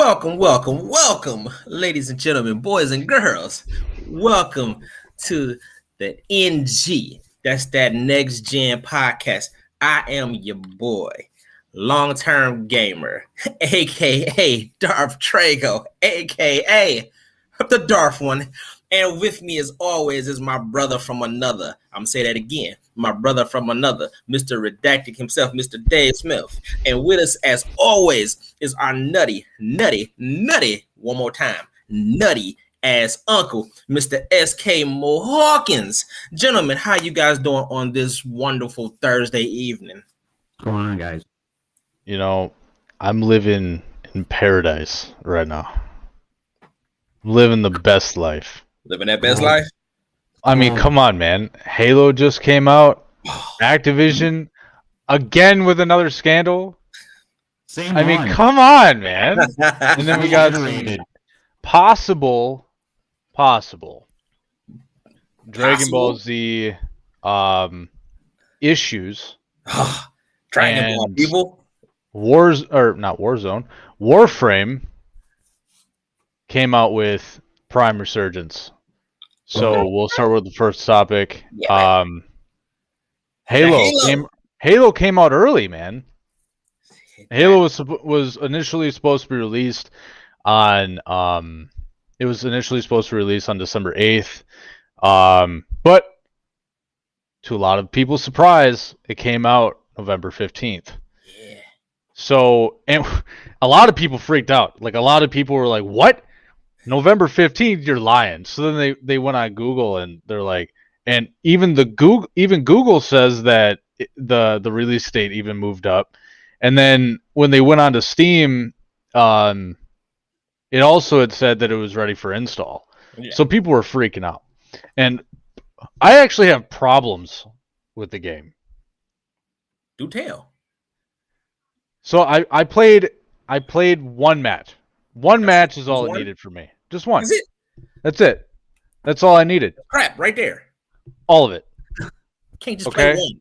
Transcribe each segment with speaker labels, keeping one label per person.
Speaker 1: Welcome, ladies and gentlemen, boys and girls. Welcome to the NG. That's that Next Gen podcast. I am your boy, long term gamer, aka Darth Trago, aka the Darth one. And with me, as always, is my brother from another. I'm gonna say that again. My brother from another, Mr. Redacted himself, Mr. Dave Smith. And with us, as always, is our nutty, one more time, nutty ass uncle, Mr. S.K. Mohawkins. Gentlemen, how you guys doing on this wonderful Thursday evening?
Speaker 2: What's going on, guys?
Speaker 3: You know, I'm living in paradise right now. Living the best life.
Speaker 1: Living that best life?
Speaker 3: I mean, come on, man. Halo just came out. Activision, again with another scandal.
Speaker 2: Same
Speaker 3: I mean, come on, man. And then we got some possible Dragon Ball Z issues.
Speaker 1: Dragon Ball people.
Speaker 3: Warframe came out with Prime Resurgence. So we'll start with the first topic.
Speaker 1: Yeah.
Speaker 3: Halo came out early, man. Halo was initially supposed to be released on December 8th. But to a lot of people's surprise, it came out November 15th.
Speaker 1: Yeah.
Speaker 3: So, and a lot of people freaked out. Like, a lot of people were like, "What? November 15th? You're lying." So then they went on Google and they're like, and even Google says that the release date even moved up. And then when they went on to Steam, it also had said that it was ready for install. Yeah. So people were freaking out. And I actually have problems with the game.
Speaker 1: Do tell.
Speaker 3: So I played one match. One match is all it needed for me. Just one.
Speaker 1: Is it?
Speaker 3: That's it. That's all I needed.
Speaker 1: Crap, right there.
Speaker 3: All of it.
Speaker 1: You can't just play one.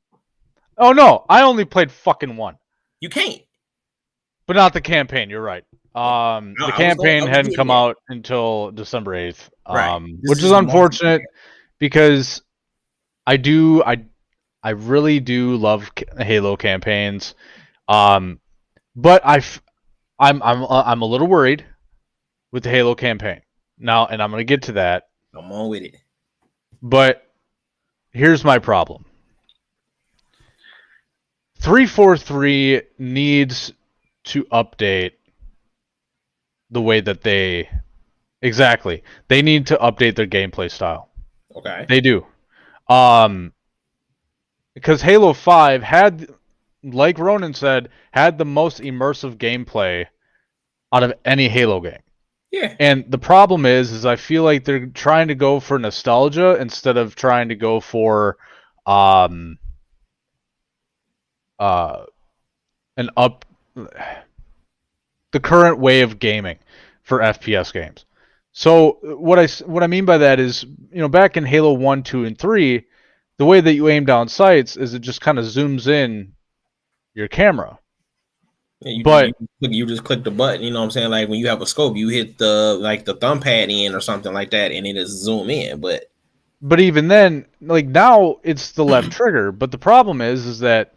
Speaker 3: Oh no, I only played fucking one.
Speaker 1: You can't.
Speaker 3: But not the campaign, you're right. The campaign hadn't come out until December 8th. Which is unfortunate because I really do love Halo campaigns. But I'm a little worried with the Halo campaign now, and I'm gonna get to that.
Speaker 1: Come on with it.
Speaker 3: But here's my problem. 343 needs to update the way that they need to update their gameplay style.
Speaker 1: Okay.
Speaker 3: They do. Because Halo 5 had, like Ronan said, had the most immersive gameplay out of any Halo game.
Speaker 1: Yeah.
Speaker 3: And the problem is I feel like they're trying to go for nostalgia instead of trying to go for the current way of gaming for FPS games. So what I mean by that is, back in Halo 1, 2, and 3, the way that you aim down sights is it just kind of zooms in your camera.
Speaker 1: Yeah, you just click the button, you know what I'm saying? Like when you have a scope, you hit the thumb pad in or something like that, and it just zoom in. But
Speaker 3: even then, like now it's the left trigger. But the problem is that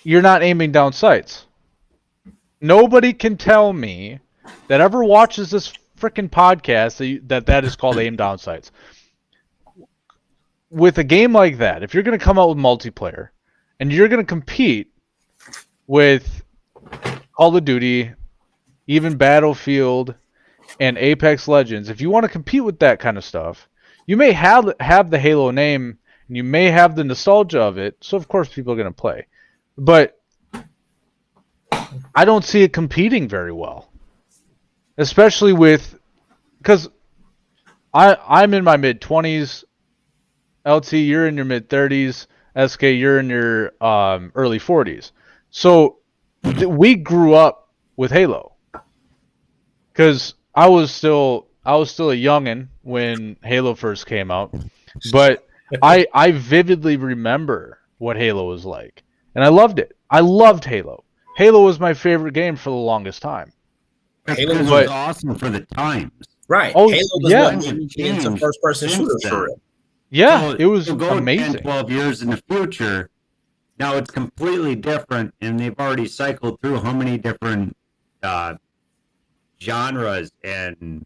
Speaker 3: you're not aiming down sights. Nobody can tell me that ever watches this freaking podcast that is called aim down sights. With a game like that, if you're going to come out with multiplayer and you're going to compete with Call of Duty, even Battlefield, and Apex Legends, if you want to compete with that kind of stuff, you may have the Halo name and you may have the nostalgia of it, so of course people are going to play. But I don't see it competing very well. Especially because I'm in my mid-20s, LT, you're in your mid-30s, SK, you're in your early 40s. So we grew up with Halo. Because I was still a youngin' when Halo first came out. But I vividly remember what Halo was like. And I loved it. I loved Halo. Halo was my favorite game for the longest time.
Speaker 2: That's
Speaker 1: Halo
Speaker 2: because
Speaker 1: was-
Speaker 2: it was awesome for the times.
Speaker 1: Right.
Speaker 3: Oh,
Speaker 1: Halo was
Speaker 3: yeah.
Speaker 1: what made me get into first-person
Speaker 2: Since
Speaker 1: shooters
Speaker 2: then.
Speaker 1: for real.
Speaker 3: Yeah,
Speaker 2: So
Speaker 3: it was
Speaker 2: you'll go
Speaker 3: amazing.
Speaker 2: 10, 12 years in the future. Now it's completely different, and they've already cycled through how many different genres and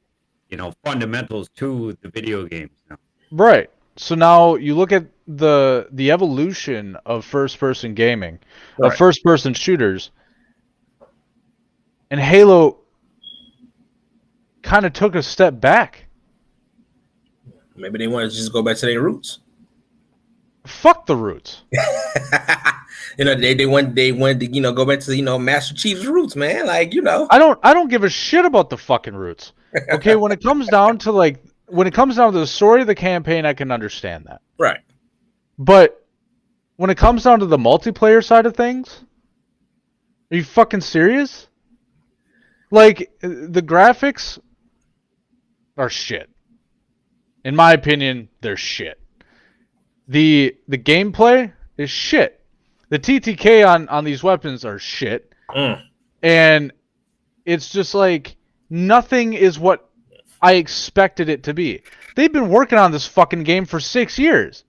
Speaker 2: fundamentals to the video games now.
Speaker 3: Right. So now you look at the evolution of first-person gaming,
Speaker 1: Right.
Speaker 3: of first-person shooters, and Halo kind of took a step back.
Speaker 1: Maybe they wanted to just go back to their roots.
Speaker 3: Fuck the roots.
Speaker 1: They want to go back to Master Chief's roots, man. Like
Speaker 3: I don't give a shit about the fucking roots. Okay, when it comes down to the story of the campaign, I can understand that.
Speaker 1: right.
Speaker 3: But when it comes down to the multiplayer side of things, are you fucking serious? Like, the graphics are shit. In my opinion, they're shit. The gameplay is shit. The TTK on these weapons are shit. And it's just like nothing is what I expected it to be. They've been working on this fucking game for 6 years.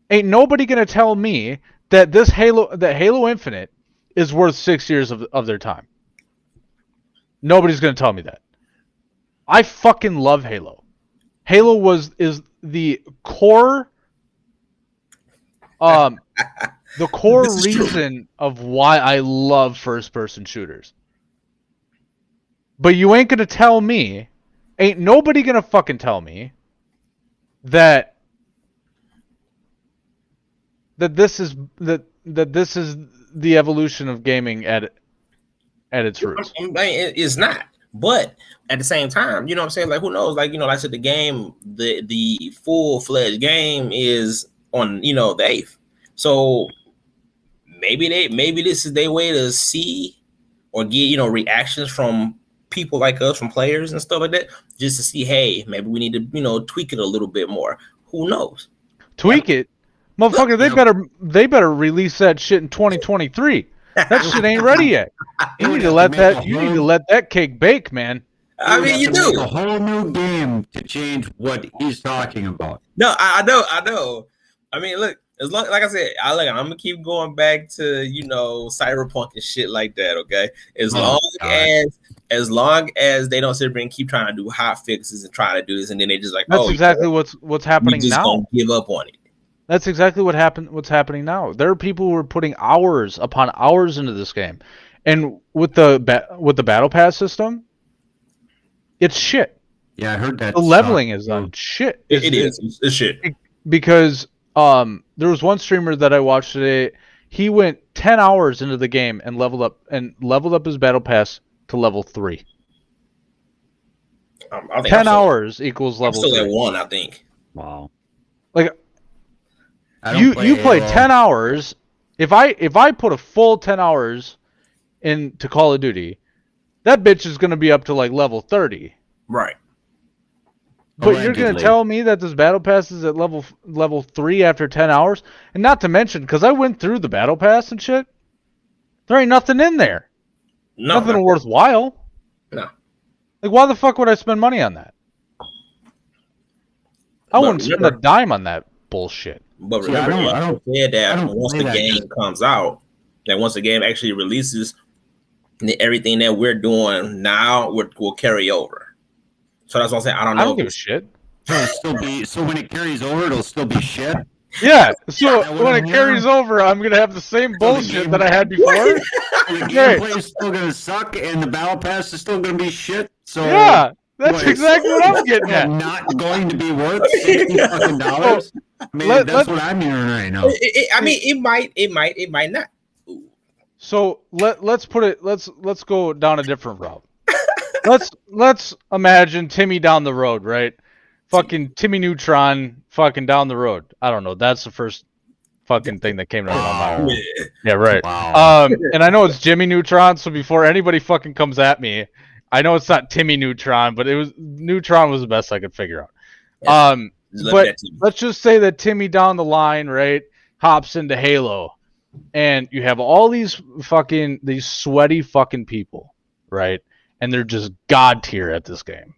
Speaker 3: Ain't nobody gonna tell me that Halo Infinite is worth 6 years of their time. Nobody's gonna tell me that. I fucking love Halo. Halo is the core the core reason of why I love first-person shooters. But you ain't gonna tell me, ain't nobody gonna fucking tell me that this is the evolution of gaming at its roots.
Speaker 1: I mean, it's not. But at the same time, you know what I'm saying? Like, who knows? Like, like I said, the game, the full-fledged game is on, the 8th. So maybe this is their way to see or get, reactions from people like us, from players and stuff like that, just to see, hey, maybe we need to, tweak it a little bit more. Who knows?
Speaker 3: Tweak it? Motherfucker, they better release that shit in 2023. That shit ain't ready yet. You need to let that cake bake, man.
Speaker 1: I mean, you do
Speaker 2: a whole new game to change what he's talking about.
Speaker 1: No, I know. I mean, look, as long like I said, I'm gonna keep going back to cyberpunk and shit like that. Okay, as long as they don't sit there and keep trying to do hot fixes and try to do this, and then they just like,
Speaker 3: that's exactly what's happening
Speaker 1: just
Speaker 3: now.
Speaker 1: gonna give up on it.
Speaker 3: That's exactly what's happening now. There are people who are putting hours upon hours into this game, and with the battle pass system, it's shit.
Speaker 2: Yeah, I heard that.
Speaker 3: The leveling is on shit.
Speaker 1: It's shit.
Speaker 3: Because there was one streamer that I watched today. He went 10 hours into the game and leveled up his battle pass to level 3.
Speaker 1: I think
Speaker 3: 10 hours equals level 3.
Speaker 1: I'm still at 1, I think.
Speaker 2: Wow.
Speaker 3: Like, you play 10 hours. If I put a full 10 hours into Call of Duty, that bitch is going to be up to like level 30.
Speaker 1: Right.
Speaker 3: But you're going to tell me that this battle pass is at level 3 after 10 hours? And not to mention, because I went through the battle pass and shit, there ain't nothing in there. Nothing worthwhile.
Speaker 1: No.
Speaker 3: Like, why the fuck would I spend money on that? I wouldn't spend a dime on that bullshit.
Speaker 1: But remember, I don't that once the game comes out, that once the game actually releases, everything that we're doing now will carry over. So that's what I'm saying. I don't
Speaker 3: give a shit.
Speaker 2: So when it carries over, it'll still be shit.
Speaker 3: Yeah. So when it carries over, I'm gonna have the same bullshit that I had before.
Speaker 2: The gameplay is still gonna suck, and the battle pass is still gonna be shit. So
Speaker 3: yeah, that's exactly what I'm getting at.
Speaker 2: Not going to be worth $60. I mean, that's what I'm hearing right now.
Speaker 1: It might not.
Speaker 3: So let's go down a different route. let's imagine Timmy down the road, right? Fucking Timmy Neutron, fucking down the road. I don't know. That's the first fucking thing that came to my mind. Yeah, right.
Speaker 2: Wow.
Speaker 3: And I know it's Jimmy Neutron, so before anybody fucking comes at me, I know it's not Timmy Neutron, but Neutron was the best I could figure out. But let's just say that Timmy down the line, right, hops into Halo, and you have all these sweaty fucking people, right? And they're just god tier at this game.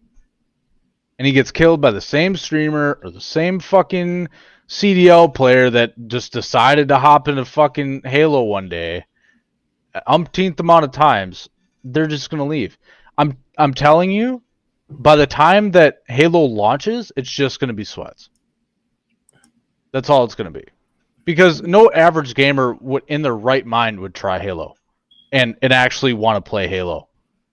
Speaker 3: And he gets killed by the same streamer or the same fucking CDL player that just decided to hop into fucking Halo one day, umpteenth amount of times. They're just gonna leave. I'm telling you, by the time that Halo launches, it's just gonna be sweats. That's all it's gonna be, because no average gamer would, in their right mind, would try Halo, and actually want to play Halo.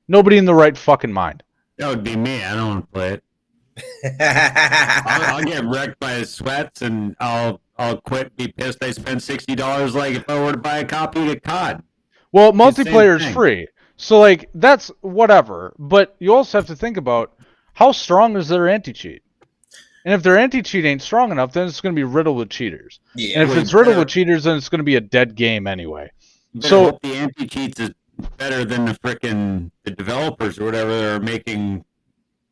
Speaker 3: Nobody in the right fucking mind.
Speaker 2: That would be me. I don't want to play it. I'll get wrecked by the sweats, and I'll quit. Be pissed. I spent $60 like if I were to buy a copy of COD.
Speaker 3: Well, multiplayer is free, so like that's whatever. But you also have to think about how strong is their anti-cheat, and if their anti-cheat ain't strong enough, then it's going to be riddled with cheaters. Yeah, and if it's riddled with cheaters, then it's going to be a dead game anyway.
Speaker 2: So the anti-cheats is better than the developers or whatever that are making.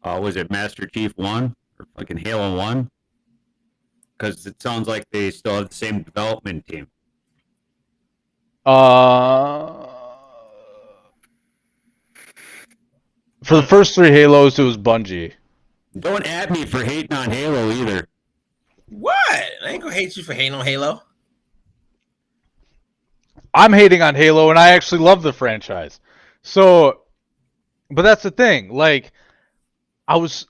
Speaker 2: Was it Master Chief 1 or fucking Halo 1? Because it sounds like they still have the same development team.
Speaker 3: For the first 3 Halos, it was Bungie.
Speaker 2: Don't at me for hating on Halo either.
Speaker 1: What? I ain't gonna hate you for hating on Halo.
Speaker 3: I'm hating on Halo, and I actually love the franchise. So, but that's the thing. Like,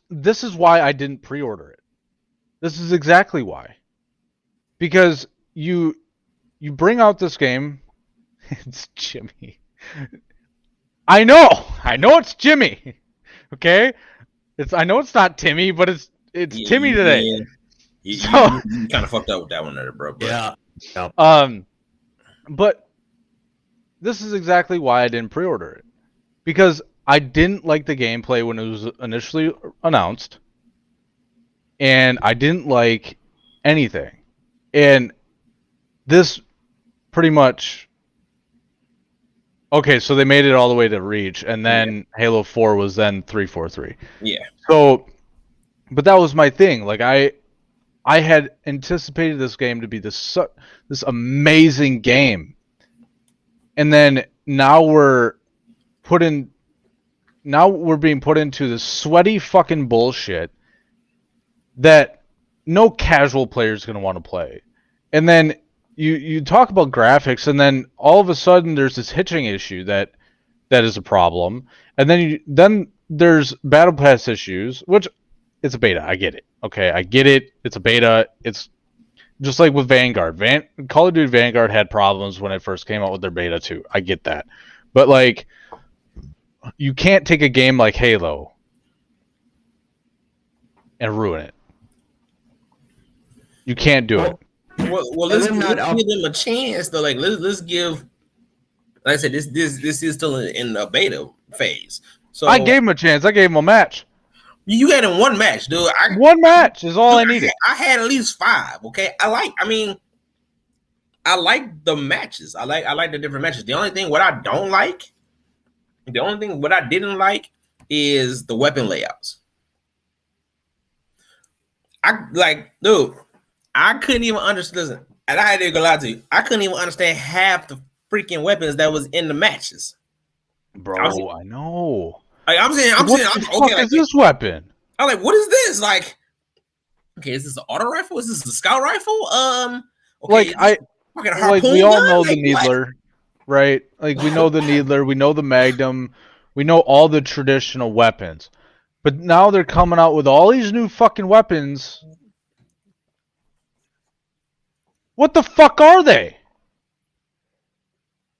Speaker 3: this is why I didn't pre-order it. This is exactly why. Because you bring out this game. It's Jimmy. I know it's Jimmy. Okay? I know it's not Timmy, but it's Timmy today.
Speaker 1: Yeah. You kind of fucked up with that one there, bro.
Speaker 2: Yeah.
Speaker 3: But this is exactly why I didn't pre-order it. Because I didn't like the gameplay when it was initially announced, and I didn't like anything. And this pretty much... Okay, so they made it all the way to Reach, and then Halo 4 was then 343.
Speaker 1: Yeah.
Speaker 3: So, but that was my thing. Like, I had anticipated this game to be this amazing game. And then now we're being put into this sweaty fucking bullshit that no casual player is going to want to play. And then you talk about graphics, and then all of a sudden there's this hitching issue that is a problem. And then there's battle pass issues, which it's a beta. I get it. Okay, I get it. It's a beta. It's just like with Vanguard. Call of Duty Vanguard had problems when it first came out with their beta too. I get that. But like, you can't take a game like Halo and ruin it. You can't do it.
Speaker 1: Well, let's give them a chance though. Like, let's give. Like I said, this is still in the beta phase. So
Speaker 3: I gave him a chance. I gave him a match.
Speaker 1: You had him one match, dude.
Speaker 3: One match is all I needed.
Speaker 1: I had at least 5. Okay, I like the matches. I like the different matches. The only thing what I didn't like is the weapon layouts. I couldn't even understand. Listen, and I ain't gonna lie to you. I couldn't even understand half the freaking weapons that was in the matches.
Speaker 3: Bro, I know.
Speaker 1: Like, I'm saying,
Speaker 3: what is this weapon?
Speaker 1: I'm like, what is this? Like, okay, is this an auto rifle? Is this a scout rifle? Okay,
Speaker 3: we all know the Needler, right? Like, we know the Needler, we know the Magnum, we know all the traditional weapons. But now they're coming out with all these new fucking weapons. What the fuck are they?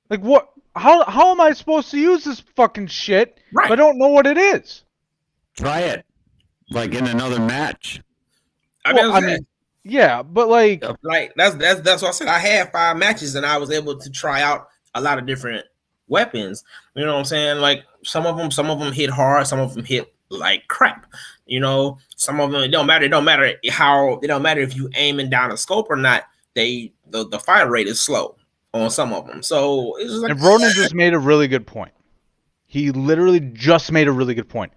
Speaker 3: Like, what? How am I supposed to use this fucking shit if I don't know what it is?
Speaker 2: Try it, like in another match.
Speaker 1: I mean,
Speaker 3: yeah, but like
Speaker 1: that's what I said. I had 5 matches and I was able to try out a lot of different weapons. You know what I'm saying? Like, some of them hit hard, some of them hit like crap. You know, some of them it don't matter if you aiming down a scope or not. The fire rate is slow on some of them. So it's just like,
Speaker 3: and Ronan just made a really good point. He literally just made a really good point.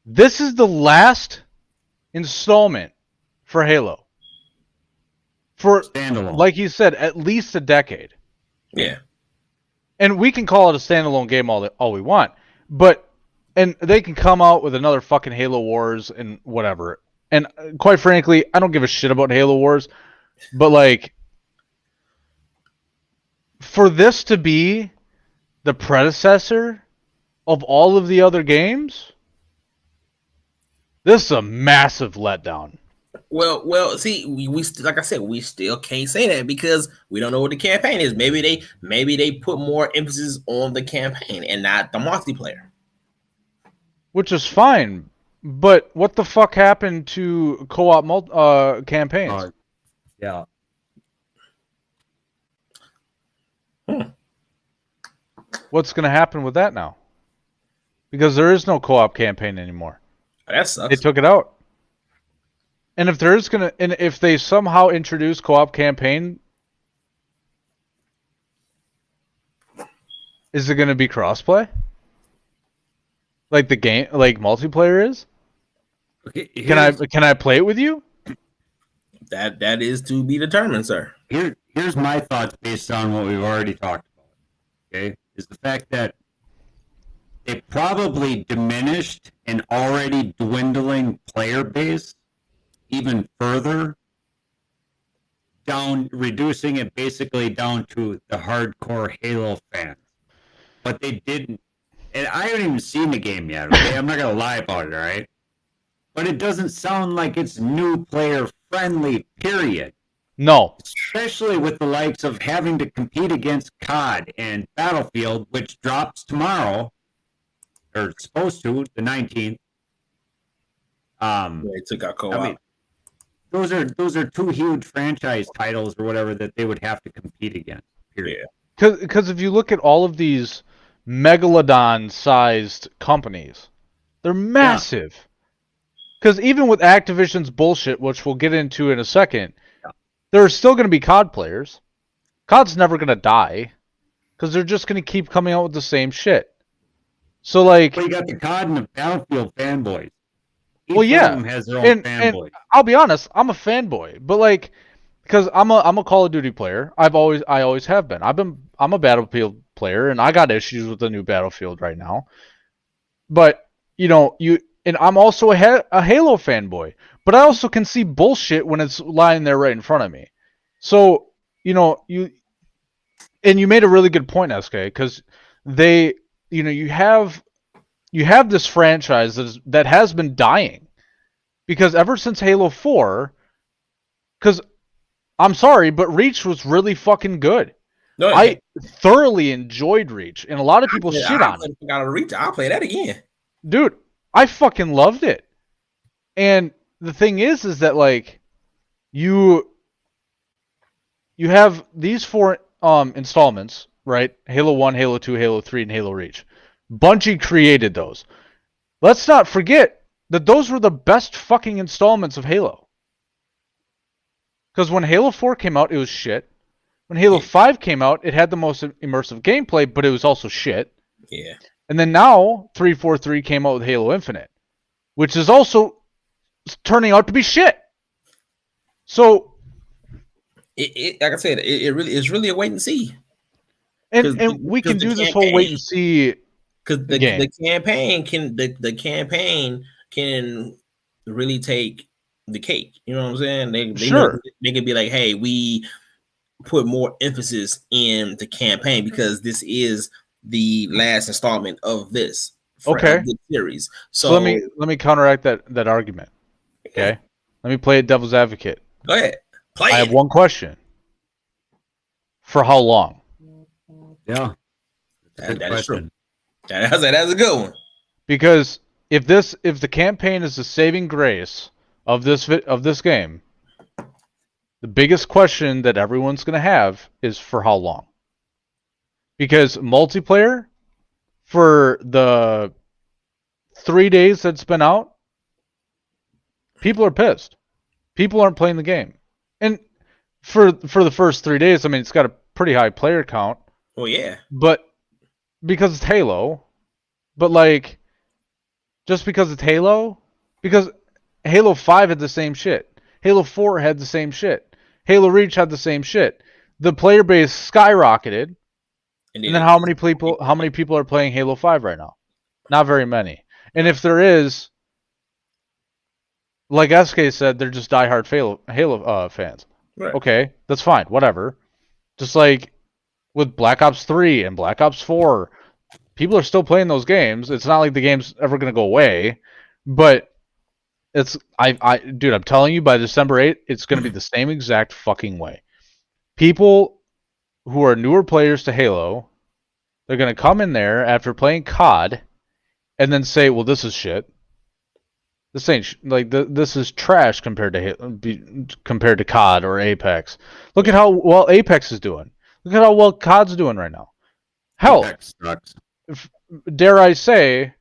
Speaker 3: This is the last installment for Halo. For,
Speaker 2: standalone,
Speaker 3: like he said, at least a decade.
Speaker 1: Yeah.
Speaker 3: And we can call it a standalone game all we want, and they can come out with another fucking Halo Wars and whatever. And quite frankly, I don't give a shit about Halo Wars, but like, for this to be the predecessor of all of the other games, this is a massive letdown.
Speaker 1: Well. See, we like I said, we still can't say that because we don't know what the campaign is. Maybe they put more emphasis on the campaign and not the multiplayer,
Speaker 3: which is fine. But what the fuck happened to co-op campaigns?
Speaker 2: Yeah.
Speaker 3: What's going to happen with that now? Because there is no co-op campaign anymore.
Speaker 1: That sucks.
Speaker 3: They took it out. And if they somehow introduce co-op campaign, is it going to be crossplay? Like the game, like multiplayer is?
Speaker 2: Okay,
Speaker 3: can I play it with you?
Speaker 1: That is to be determined, sir.
Speaker 2: Here's my thoughts based on what we've already talked about. Okay, is the fact that they probably diminished an already dwindling player base even further, reducing it basically down to the hardcore Halo fans. But they didn't, and I haven't even seen the game yet, okay? I'm not going to lie about it, all right? But it doesn't sound like it's new player friendly, period.
Speaker 3: No.
Speaker 2: Especially with the likes of having to compete against COD and Battlefield, which drops tomorrow, or supposed to, the 19th.
Speaker 1: They took out co-op.
Speaker 2: I mean, those are two huge franchise titles or whatever that they would have to compete against. Period.
Speaker 3: Because if you look at all of these megalodon-sized companies, they're massive. Because even with Activision's bullshit, which we'll get into in a second, there are still going to be COD players. COD's never going to die because they're just going to keep coming out with the same shit. So like,
Speaker 2: well, you got the COD and the Battlefield fanboys. Each
Speaker 3: well, yeah,
Speaker 2: one of them has their own fanboy.
Speaker 3: And I'll be honest, I'm a fanboy, but like, because I'm a Call of Duty player. I always have been. I'm a Battlefield player, and I got issues with the new Battlefield right now. But and I'm also a Halo fanboy. But I also can see bullshit when it's lying there right in front of me. So you made a really good point, SK, because you have this franchise that has been dying because ever since Halo 4, because I'm sorry, but Reach was really fucking good. No, I thoroughly enjoyed Reach, and a lot of people shit on it.
Speaker 1: Reach. I'll play that again,
Speaker 3: dude. I fucking loved it. And the thing is that like you have these 4 installments, right? Halo 1, Halo 2, Halo 3, and Halo Reach. Bungie created those. Let's not forget that those were the best fucking installments of Halo. Because when Halo 4 came out, it was shit. When Halo 5 came out, it had the most immersive gameplay, but it was also shit.
Speaker 1: Yeah.
Speaker 3: And then now 343 came out with Halo Infinite, which is also turning out to be shit. So,
Speaker 1: like I said, it's really a wait and see.
Speaker 3: And we can do this whole wait and see.
Speaker 1: Because the campaign can really take the cake. You know what I'm saying? They can be like, hey, we put more emphasis in the campaign because this is the last installment of this series. So
Speaker 3: let me counteract that argument. Okay, let me play devil's advocate.
Speaker 1: Go ahead.
Speaker 3: I have one question. For how long?
Speaker 2: Yeah,
Speaker 1: that is true. That's a good one.
Speaker 3: Because if the campaign is the saving grace of this game, the biggest question that everyone's going to have is for how long? Because multiplayer, for the 3 days that's been out, people are pissed. People aren't playing the game. And for the first 3 days, I mean, it's got a pretty high player count.
Speaker 1: Oh, yeah.
Speaker 3: But because it's Halo, but like, just because it's Halo, because Halo 5 had the same shit. Halo 4 had the same shit. Halo Reach had the same shit. The player base skyrocketed And then how many people are playing Halo 5 right now? Not very many. And if there is, like SK said, they're just diehard Halo fans.
Speaker 1: Right.
Speaker 3: Okay, that's fine. Whatever. Just like with Black Ops 3 and Black Ops 4, people are still playing those games. It's not like the game's ever going to go away, but dude, I'm telling you, by December 8th, it's going to be the same exact fucking way. People who are newer players to Halo, they're going to come in there after playing COD and then say, well, this is shit. This ain't this is trash compared to COD or Apex. Look at how well Apex is doing. Look at how well COD's doing right now. Hell,
Speaker 2: Apex sucks.
Speaker 3: dare I say,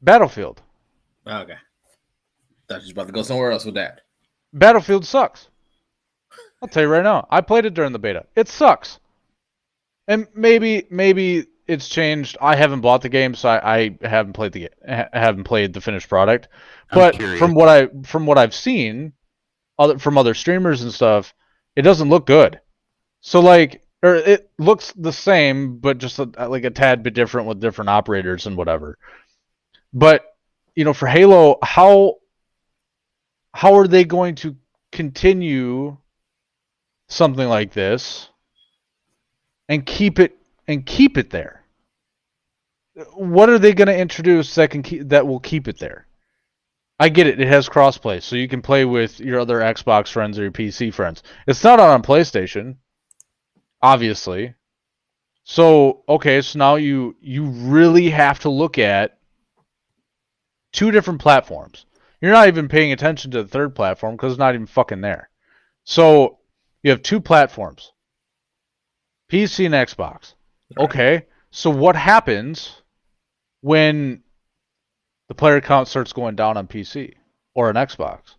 Speaker 3: Battlefield.
Speaker 1: Okay. Thought you was about to go somewhere else with that.
Speaker 3: Battlefield sucks. I'll tell you right now. I played it during the beta. It sucks. And maybe it's changed. I haven't bought the game, so I haven't played the finished product. But from what I've seen, from other streamers and stuff, it doesn't look good. So it looks the same, but just like a tad bit different with different operators and whatever. But for Halo, how are they going to continue something like this and keep it there? What are they going to introduce that will keep it there? I get it. It has crossplay, so you can play with your other Xbox friends or your PC friends. It's not on PlayStation, obviously. So okay, so now you really have to look at two different platforms. You're not even paying attention to the third platform because it's not even fucking there. So you have two platforms, PC and Xbox. Right. Okay, so what happens when the player count starts going down on PC or an Xbox?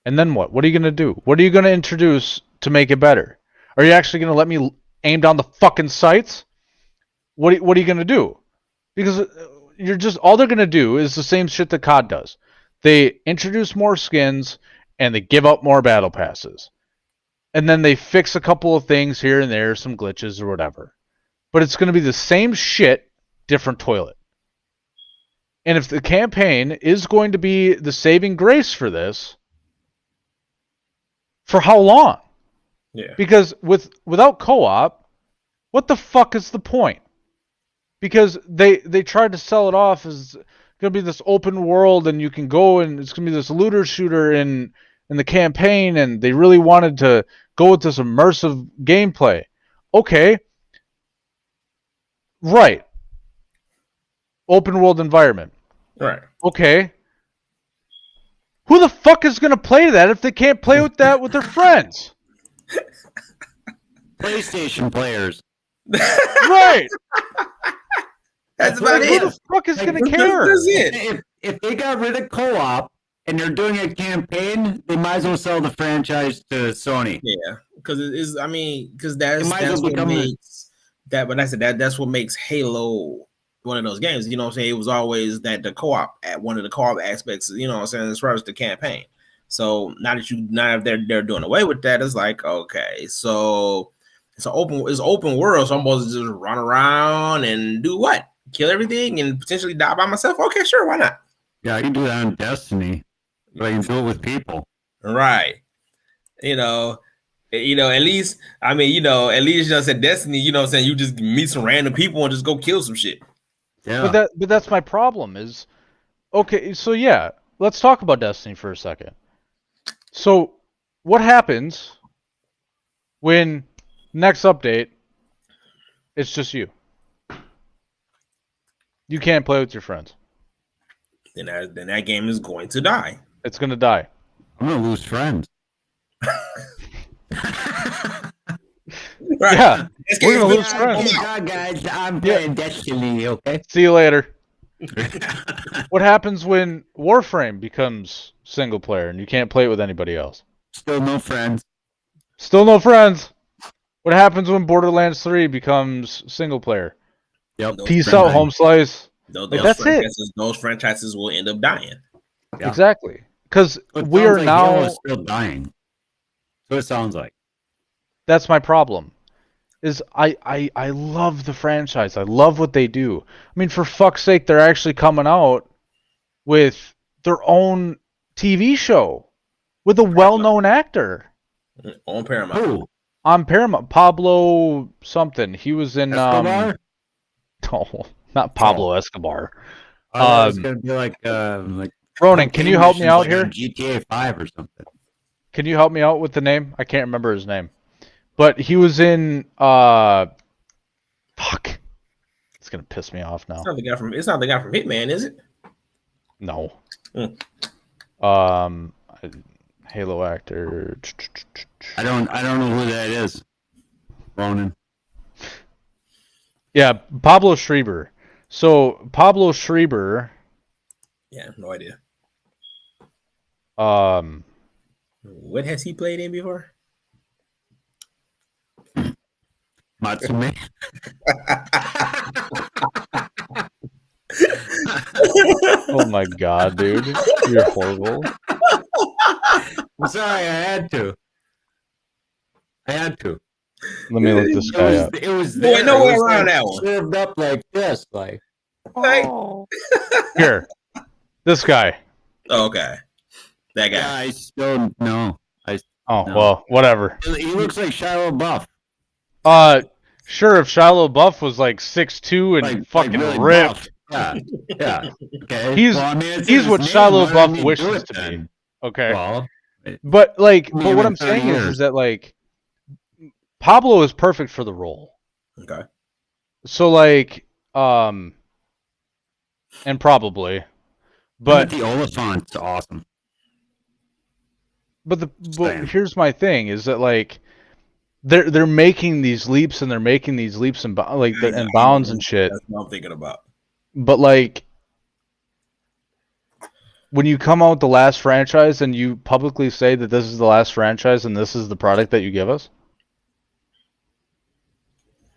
Speaker 3: And then what? What are you going to do? What are you going to introduce to make it better? Are you actually going to let me aim down the fucking sights? What are you going to do? Because all they're going to do is the same shit that COD does. They introduce more skins and they give out more battle passes. And then they fix a couple of things here and there, some glitches or whatever. But it's going to be the same shit, different toilet. And if the campaign is going to be the saving grace for this, for how long?
Speaker 1: Yeah.
Speaker 3: Because without co-op, what the fuck is the point? Because they tried to sell it off as going to be this open world and you can go and it's going to be this looter shooter in the campaign, and they really wanted to go with this immersive gameplay. Okay. Right. Open world environment.
Speaker 1: Right.
Speaker 3: Okay. Who the fuck is going to play that if they can't play with that with their friends?
Speaker 2: PlayStation players.
Speaker 3: Right.
Speaker 1: That's about it.
Speaker 3: Who the fuck is going to care?
Speaker 1: That's it.
Speaker 2: If they got rid of co-op and they're doing a campaign, they might as well sell the franchise to Sony.
Speaker 1: Yeah, because that's what makes that. But that's what makes Halo one of those games. You know what I'm saying? It was always that the co-op at one of the co-op aspects. You know what I'm saying? As far as the campaign. So now that they're doing away with that, it's like, okay, so it's open world. So I'm supposed to just run around and do what? Kill everything and potentially die by myself? Okay, sure, why not?
Speaker 2: Yeah, I can do that on Destiny, but I can do it with people.
Speaker 1: Right. At least at least said Destiny, you know what I'm saying, you just meet some random people and just go kill some shit.
Speaker 2: Yeah.
Speaker 3: But that's my problem is, okay, so yeah, let's talk about Destiny for a second. So what happens when next update it's just you? You can't play with your friends.
Speaker 1: Then that game is going to die.
Speaker 3: It's going to die.
Speaker 2: I'm going to lose friends.
Speaker 1: Right.
Speaker 3: Yeah. We're going to lose friends.
Speaker 2: Oh my God, guys, I'm playing Destiny, okay?
Speaker 3: See you later. What happens when Warframe becomes single player and you can't play it with anybody else?
Speaker 2: Still no friends.
Speaker 3: Still no friends. What happens when Borderlands 3 becomes single player?
Speaker 2: Yep.
Speaker 3: Peace out, home slice. That's it.
Speaker 1: Those franchises will end up dying.
Speaker 3: Yeah. Exactly. Because we are now
Speaker 2: still dying. So it sounds like.
Speaker 3: That's my problem. Is I love the franchise. I love what they do. I mean, for fuck's sake, they're actually coming out with their own TV show with a well-known actor
Speaker 1: On Paramount.
Speaker 2: Who?
Speaker 3: on Paramount. Pablo something. He was in
Speaker 2: Escobar?
Speaker 3: no, not Pablo Escobar.
Speaker 2: I thought it was gonna be like
Speaker 3: Ronan, can you help me out here?
Speaker 2: GTA 5 or something.
Speaker 3: Can you help me out with the name? I can't remember his name. But he was in fuck. It's gonna piss me off now.
Speaker 1: It's not the guy from Hitman, is it?
Speaker 3: No.
Speaker 1: Hmm.
Speaker 3: Halo actor.
Speaker 2: I don't know who that is. Ronan.
Speaker 3: Yeah, Pablo Schreiber. So Pablo Schreiber.
Speaker 1: Yeah, no idea.
Speaker 3: Um,
Speaker 1: What has he played in before?
Speaker 2: Matsume.
Speaker 3: oh my god, dude, you're horrible.
Speaker 2: I'm sorry, I had to.
Speaker 3: Let me look this guy up.
Speaker 2: It was
Speaker 1: Boy,
Speaker 2: there.
Speaker 1: no way
Speaker 2: It was
Speaker 1: around
Speaker 2: like
Speaker 1: that one.
Speaker 2: served up like this, like.
Speaker 1: Like-
Speaker 2: Oh.
Speaker 3: Here, this guy.
Speaker 1: Okay, that guy.
Speaker 2: Yeah, I still no.
Speaker 3: Oh
Speaker 2: No.
Speaker 3: well, whatever.
Speaker 2: He looks like Shia LaBeouf.
Speaker 3: Sure, if Shiloh Buff was like 6'2" and
Speaker 2: Like
Speaker 3: fucking
Speaker 2: really
Speaker 3: ripped,
Speaker 2: buff. Yeah. Okay.
Speaker 3: He's-
Speaker 2: well, I mean, it's
Speaker 3: he's
Speaker 2: in
Speaker 3: what
Speaker 2: his
Speaker 3: Shiloh
Speaker 2: name. Why
Speaker 3: Buff
Speaker 2: didn't he
Speaker 3: wishes
Speaker 2: do it
Speaker 3: to be.
Speaker 2: then?
Speaker 3: okay.
Speaker 2: Well,
Speaker 3: But like,
Speaker 2: Me
Speaker 3: but what
Speaker 2: in
Speaker 3: I'm
Speaker 2: 30
Speaker 3: saying
Speaker 2: years.
Speaker 3: is that like, Pablo is perfect for the role.
Speaker 1: Okay.
Speaker 3: So like, and probably, but
Speaker 2: the Oliphant's awesome.
Speaker 3: but
Speaker 2: Same.
Speaker 3: here's my thing is that like, they're making these leaps and they're making these leaps and and bounds and shit.
Speaker 1: That's what I'm thinking about.
Speaker 3: But like, when you come out with the last franchise and you publicly say that this is the last franchise and this is the product that you give us,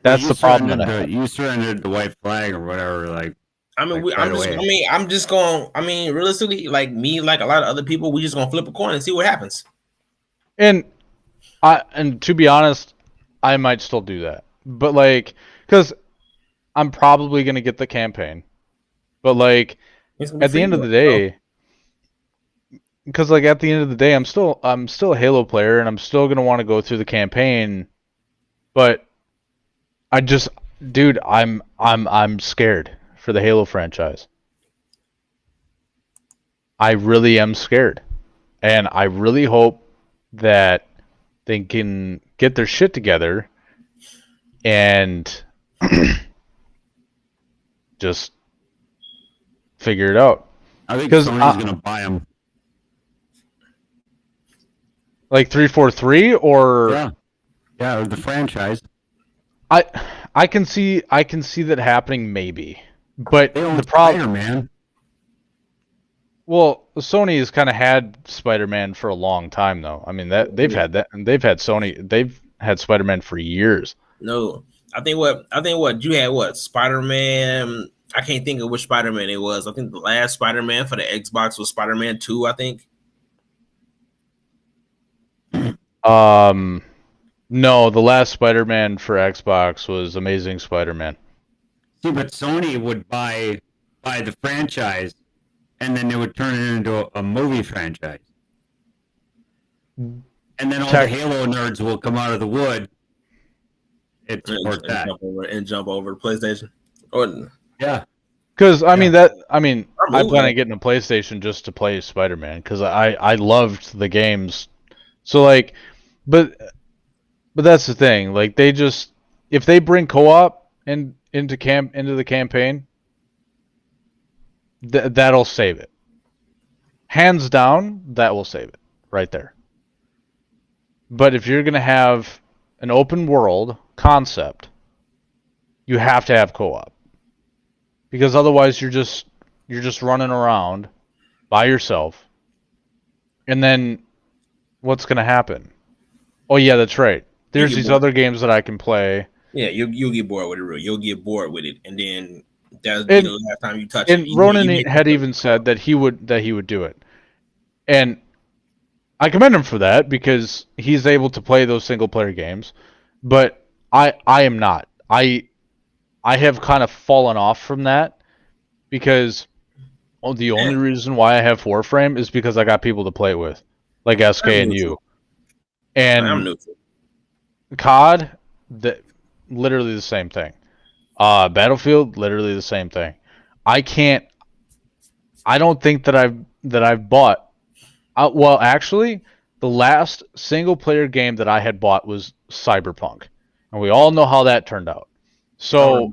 Speaker 3: that's the problem that I have.
Speaker 2: You surrendered the white flag or whatever. Like,
Speaker 1: I mean,
Speaker 2: Like, right away.
Speaker 1: I'm just going. I mean, realistically, like me, like a lot of other people, we just gonna flip a coin and see what happens.
Speaker 3: And to be honest, I might still do that. But like, because I'm probably gonna get the campaign. But like, at the end of the day, because like at the end of the day, I'm still a Halo player, and I'm still gonna want to go through the campaign. But dude, I'm scared for the Halo franchise. I really am scared, and I really hope that they can get their shit together and just figure it out.
Speaker 2: I think
Speaker 3: 'Cause
Speaker 2: Sony's gonna buy them.
Speaker 3: Like 343 or
Speaker 2: Yeah, or the franchise.
Speaker 3: I can see that happening maybe. But
Speaker 2: They own
Speaker 3: the problem,
Speaker 2: Spider-Man.
Speaker 3: well, Sony has kind of had Spider-Man for a long time though. I mean that they've had that, and they've had Spider-Man for years.
Speaker 1: No, I think what you had, what Spider-Man. I can't think of which Spider-Man it was. I think the last Spider-Man for the Xbox was Spider-Man 2. I think.
Speaker 3: No, the last Spider-Man for Xbox was Amazing Spider-Man.
Speaker 2: See, but Sony would buy the franchise, and then they would turn it into a movie franchise. And then all the Halo nerds will come out of the wood and support that.
Speaker 1: Jump over to PlayStation.
Speaker 2: Yeah.
Speaker 3: Because I mean, I
Speaker 1: moving.
Speaker 3: plan on getting a PlayStation just to play Spider-Man because I loved the games. So like, but that's the thing. Like they just, if they bring co-op into the campaign, that'll save it. Hands down, that will save it right there. But if you're gonna have an open world concept, you have to have co-op. Because otherwise you're just running around by yourself. And then what's going to happen? Oh yeah, that's right. There's these other games that I can play.
Speaker 1: Yeah, you'll get bored with it. You'll get bored with it, and then that'll be the last time you touch it.
Speaker 3: And Ronan had even said that he would do it. And I commend him for that because he's able to play those single player games, but I am not. I have kind of fallen off from that because the only reason why I have Warframe is because I got people to play it with, like SK and you. And
Speaker 1: I'm neutral.
Speaker 3: COD, literally the same thing. Battlefield, literally the same thing. I don't think that I've bought. Well, actually, the last single player game that I had bought was Cyberpunk, and we all know how that turned out. So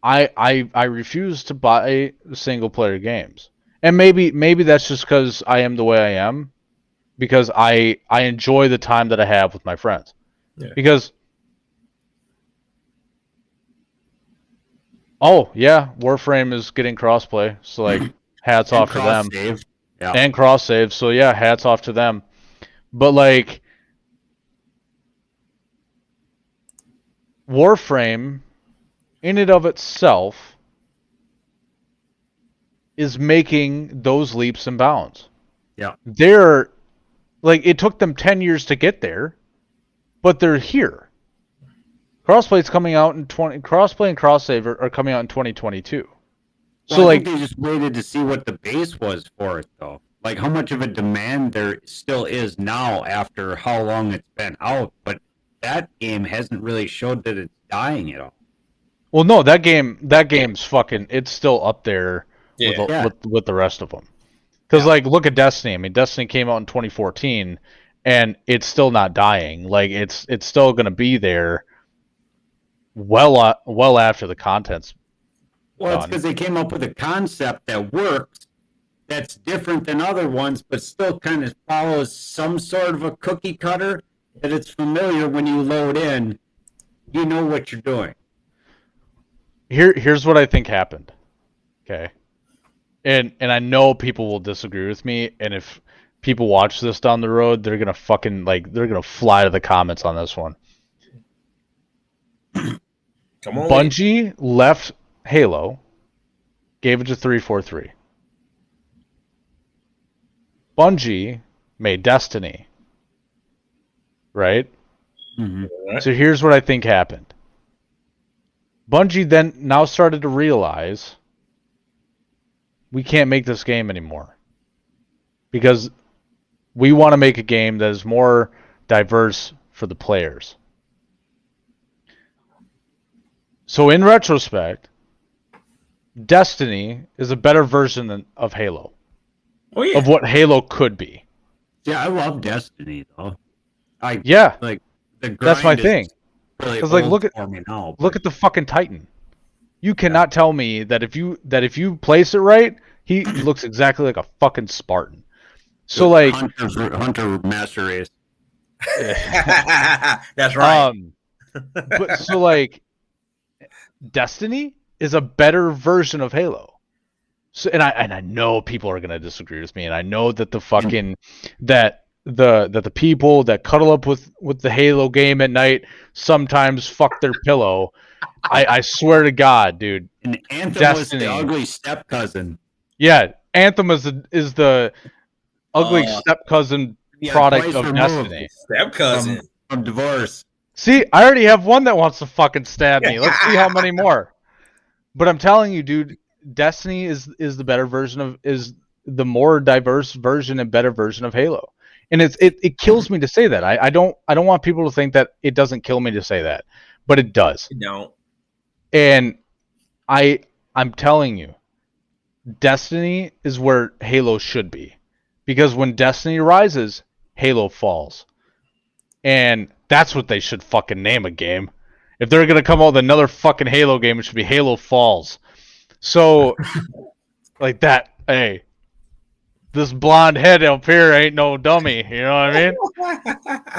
Speaker 3: I refuse to buy single player games, and maybe that's just because I am the way I am, because I enjoy the time that I have with my friends.
Speaker 1: Yeah.
Speaker 3: Because Warframe is getting crossplay, so like hats off to them.
Speaker 2: Save. Yeah.
Speaker 3: And cross save, so yeah, hats off to them. But like Warframe in and of itself is making those leaps and bounds.
Speaker 2: Yeah.
Speaker 3: They're like, it took them 10 years to get there, but they're here. Crossplay's coming out in Crossplay and cross save are coming out in 2022.
Speaker 2: Well,
Speaker 3: So
Speaker 2: I
Speaker 3: like
Speaker 2: think they just waited to see what the base was for it, though. Like how much of a demand there still is now after how long it's been out, but that game hasn't really showed that it's dying at all.
Speaker 3: well, no, that game's fucking, it's still up there with the rest of them. Because like, look at Destiny. I mean, Destiny came out in 2014, and it's still not dying. Like it's still gonna be there. Well after the content's
Speaker 2: Well, it's
Speaker 3: done.
Speaker 2: because they came up with a concept that works, that's different than other ones, but still kind of follows some sort of a cookie cutter that it's familiar when you load in. You know what you're doing.
Speaker 3: Here's what I think happened. Okay. And I know people will disagree with me, and if people watch this down the road, they're gonna fly to the comments on this one.
Speaker 1: Come on.
Speaker 3: Bungie left Halo, gave it to 343. Bungie made Destiny. Right?
Speaker 2: Mm-hmm.
Speaker 3: So here's what I think happened. Bungie then now started to realize we can't make this game anymore. Because we want to make a game that is more diverse for the players. So in retrospect, Destiny is a better version of Halo.
Speaker 1: Oh, yeah.
Speaker 3: Of what Halo could be.
Speaker 2: Yeah, I love Destiny though. Like the grind
Speaker 3: that's my thing.
Speaker 2: Really,
Speaker 3: because like look at the fucking Titan. You cannot tell me that if you place it right, he looks exactly like a fucking Spartan. So like
Speaker 2: Hunter Master Race.
Speaker 1: That's right.
Speaker 3: But so like Destiny is a better version of Halo. So and I know people are gonna disagree with me, and I know that the fucking that the people that cuddle up with the Halo game at night sometimes fuck their pillow. I swear to God, dude.
Speaker 2: And Anthem
Speaker 3: Destiny.
Speaker 2: was the ugly step cousin.
Speaker 3: Yeah, Anthem is the ugly step cousin product of Destiny.
Speaker 1: Step cousin
Speaker 2: from divorce.
Speaker 3: See, I already have one that wants to fucking stab me. Let's see how many more. But I'm telling you, dude, Destiny is the better version is the more diverse version and better version of Halo. And it kills me to say that. I don't want people to think that it doesn't kill me to say that, but it does.
Speaker 1: You don't.
Speaker 3: And I'm telling you, Destiny is where Halo should be. Because when Destiny rises, Halo falls. And that's what they should fucking name a game. If they're going to come out with another fucking Halo game, it should be Halo Falls. So, like that, hey, this blonde head up here ain't no dummy, you know what I mean?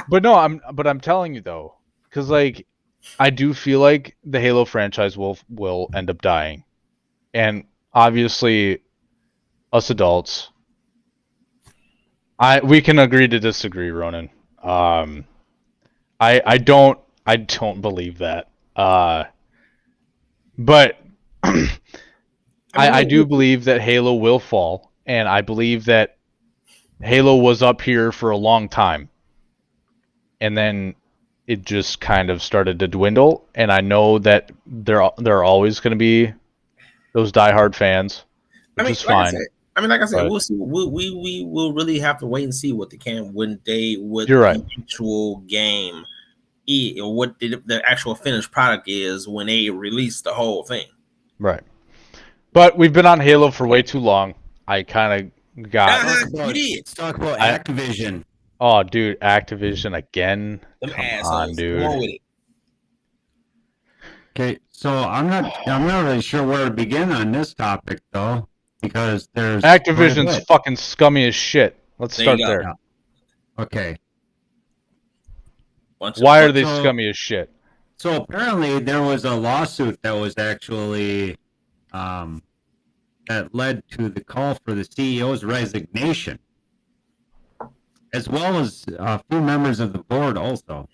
Speaker 3: But no, I'm telling you though, because like, I do feel like the Halo franchise will end up dying. And obviously, us adults, we can agree to disagree, Ronan. I don't believe that. But I do believe that Halo will fall, and I believe that Halo was up here for a long time, and then it just kind of started to dwindle. And I know that there are always going to be those diehard fans, which is fine.
Speaker 1: Like I said,
Speaker 3: but
Speaker 1: we'll see. We will really have to wait and see what
Speaker 3: You're right.
Speaker 1: the actual game is, or what the actual finished product is when they release the whole thing.
Speaker 3: Right. But we've been on Halo for way too long. I kind of got.
Speaker 2: Let's talk about Activision.
Speaker 3: Oh, dude, Activision again.
Speaker 1: Them
Speaker 3: Come
Speaker 1: assholes.
Speaker 3: on, dude.
Speaker 1: Come on with it.
Speaker 2: Okay, so I'm not really sure where to begin on this topic though, because there's
Speaker 3: Activision's fucking scummy as shit. Let's start there.
Speaker 2: Yeah. Okay.
Speaker 3: Why are they scummy as shit?
Speaker 2: So apparently there was a lawsuit that was actually that led to the call for the CEO's resignation, as well as a few members of the board also.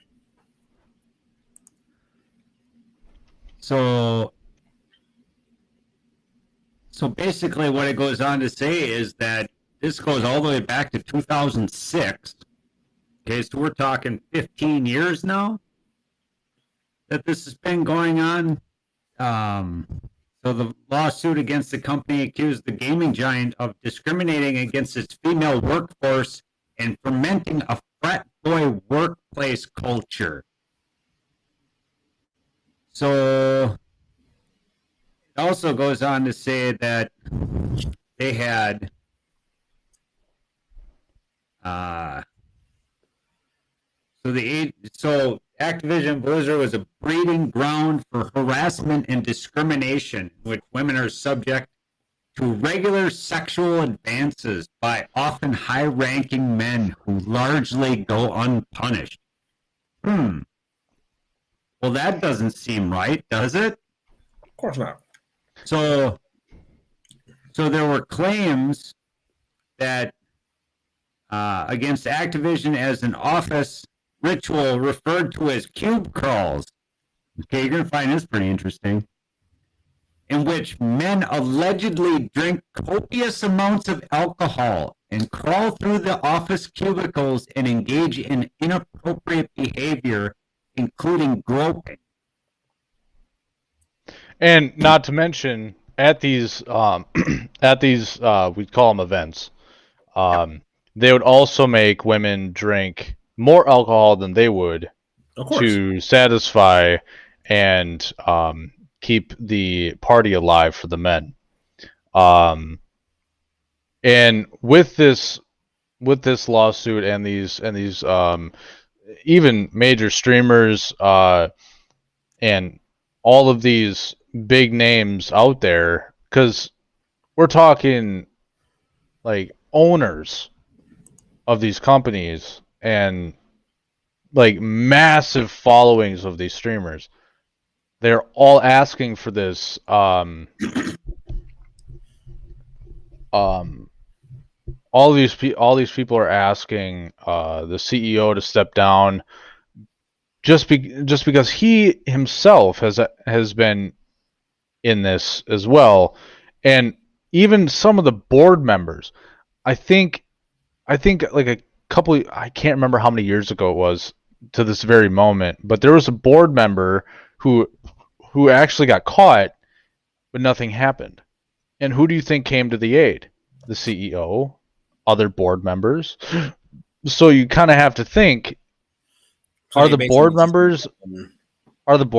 Speaker 2: So basically what it goes on to say is that this goes all the way back to 2006. Okay, so we're talking 15 years now that this has been going on. So the lawsuit against the company accused the gaming giant of discriminating against its female workforce and fomenting a frat boy workplace culture. So it also goes on to say that they had so Activision Blizzard was a breeding ground for harassment and discrimination, in which women are subject to regular sexual advances by often high-ranking men who largely go unpunished. Well, that doesn't seem right, does it?
Speaker 1: Of course not.
Speaker 2: So there were claims that against Activision as an office ritual referred to as cube crawls. Okay, you're going to find this pretty interesting. In which men allegedly drink copious amounts of alcohol and crawl through the office cubicles and engage in inappropriate behavior, including groping.
Speaker 3: And not to mention, at these we call them events, they would also make women drink more alcohol than they would to satisfy and keep the party alive for the men. And with this lawsuit and these even major streamers and all of these big names out there, because we're talking like owners of these companies and like massive followings of these streamers, they're all asking for this all these people are asking the CEO to step down just because he himself has been in this as well. And even some of the board members, I think like a couple, I can't remember how many years ago it was to this very moment, but there was a board member who actually got caught, but nothing happened. And who do you think came to the aid? The CEO, other board members. So you kind of have to think, are the board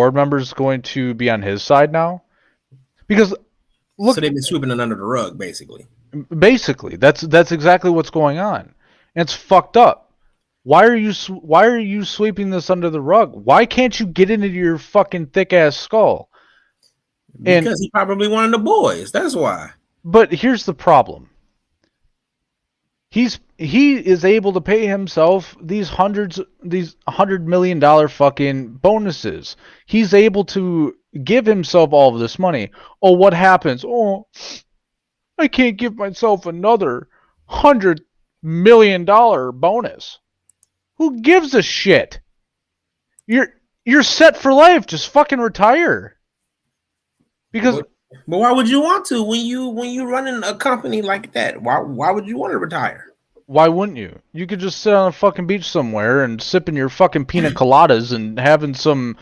Speaker 3: members going to be on his side now? Because look,
Speaker 1: so they've been sweeping it under the rug, basically.
Speaker 3: Basically, that's exactly what's going on. And it's fucked up. Why are you sweeping this under the rug? Why can't you get into your fucking thick ass skull?
Speaker 1: Because he probably one of the boys. That's why.
Speaker 3: But here's the problem. He is able to pay himself these $100 million fucking bonuses. He's able to give himself all of this money. Oh, what happens? Oh, I can't give myself another $100 million bonus. Who gives a shit? You're set for life. Just fucking retire. Because
Speaker 1: but why would you want to when you running a company like that? Why would you want to retire?
Speaker 3: Why wouldn't you? You could just sit on a fucking beach somewhere and sipping your fucking pina coladas and having some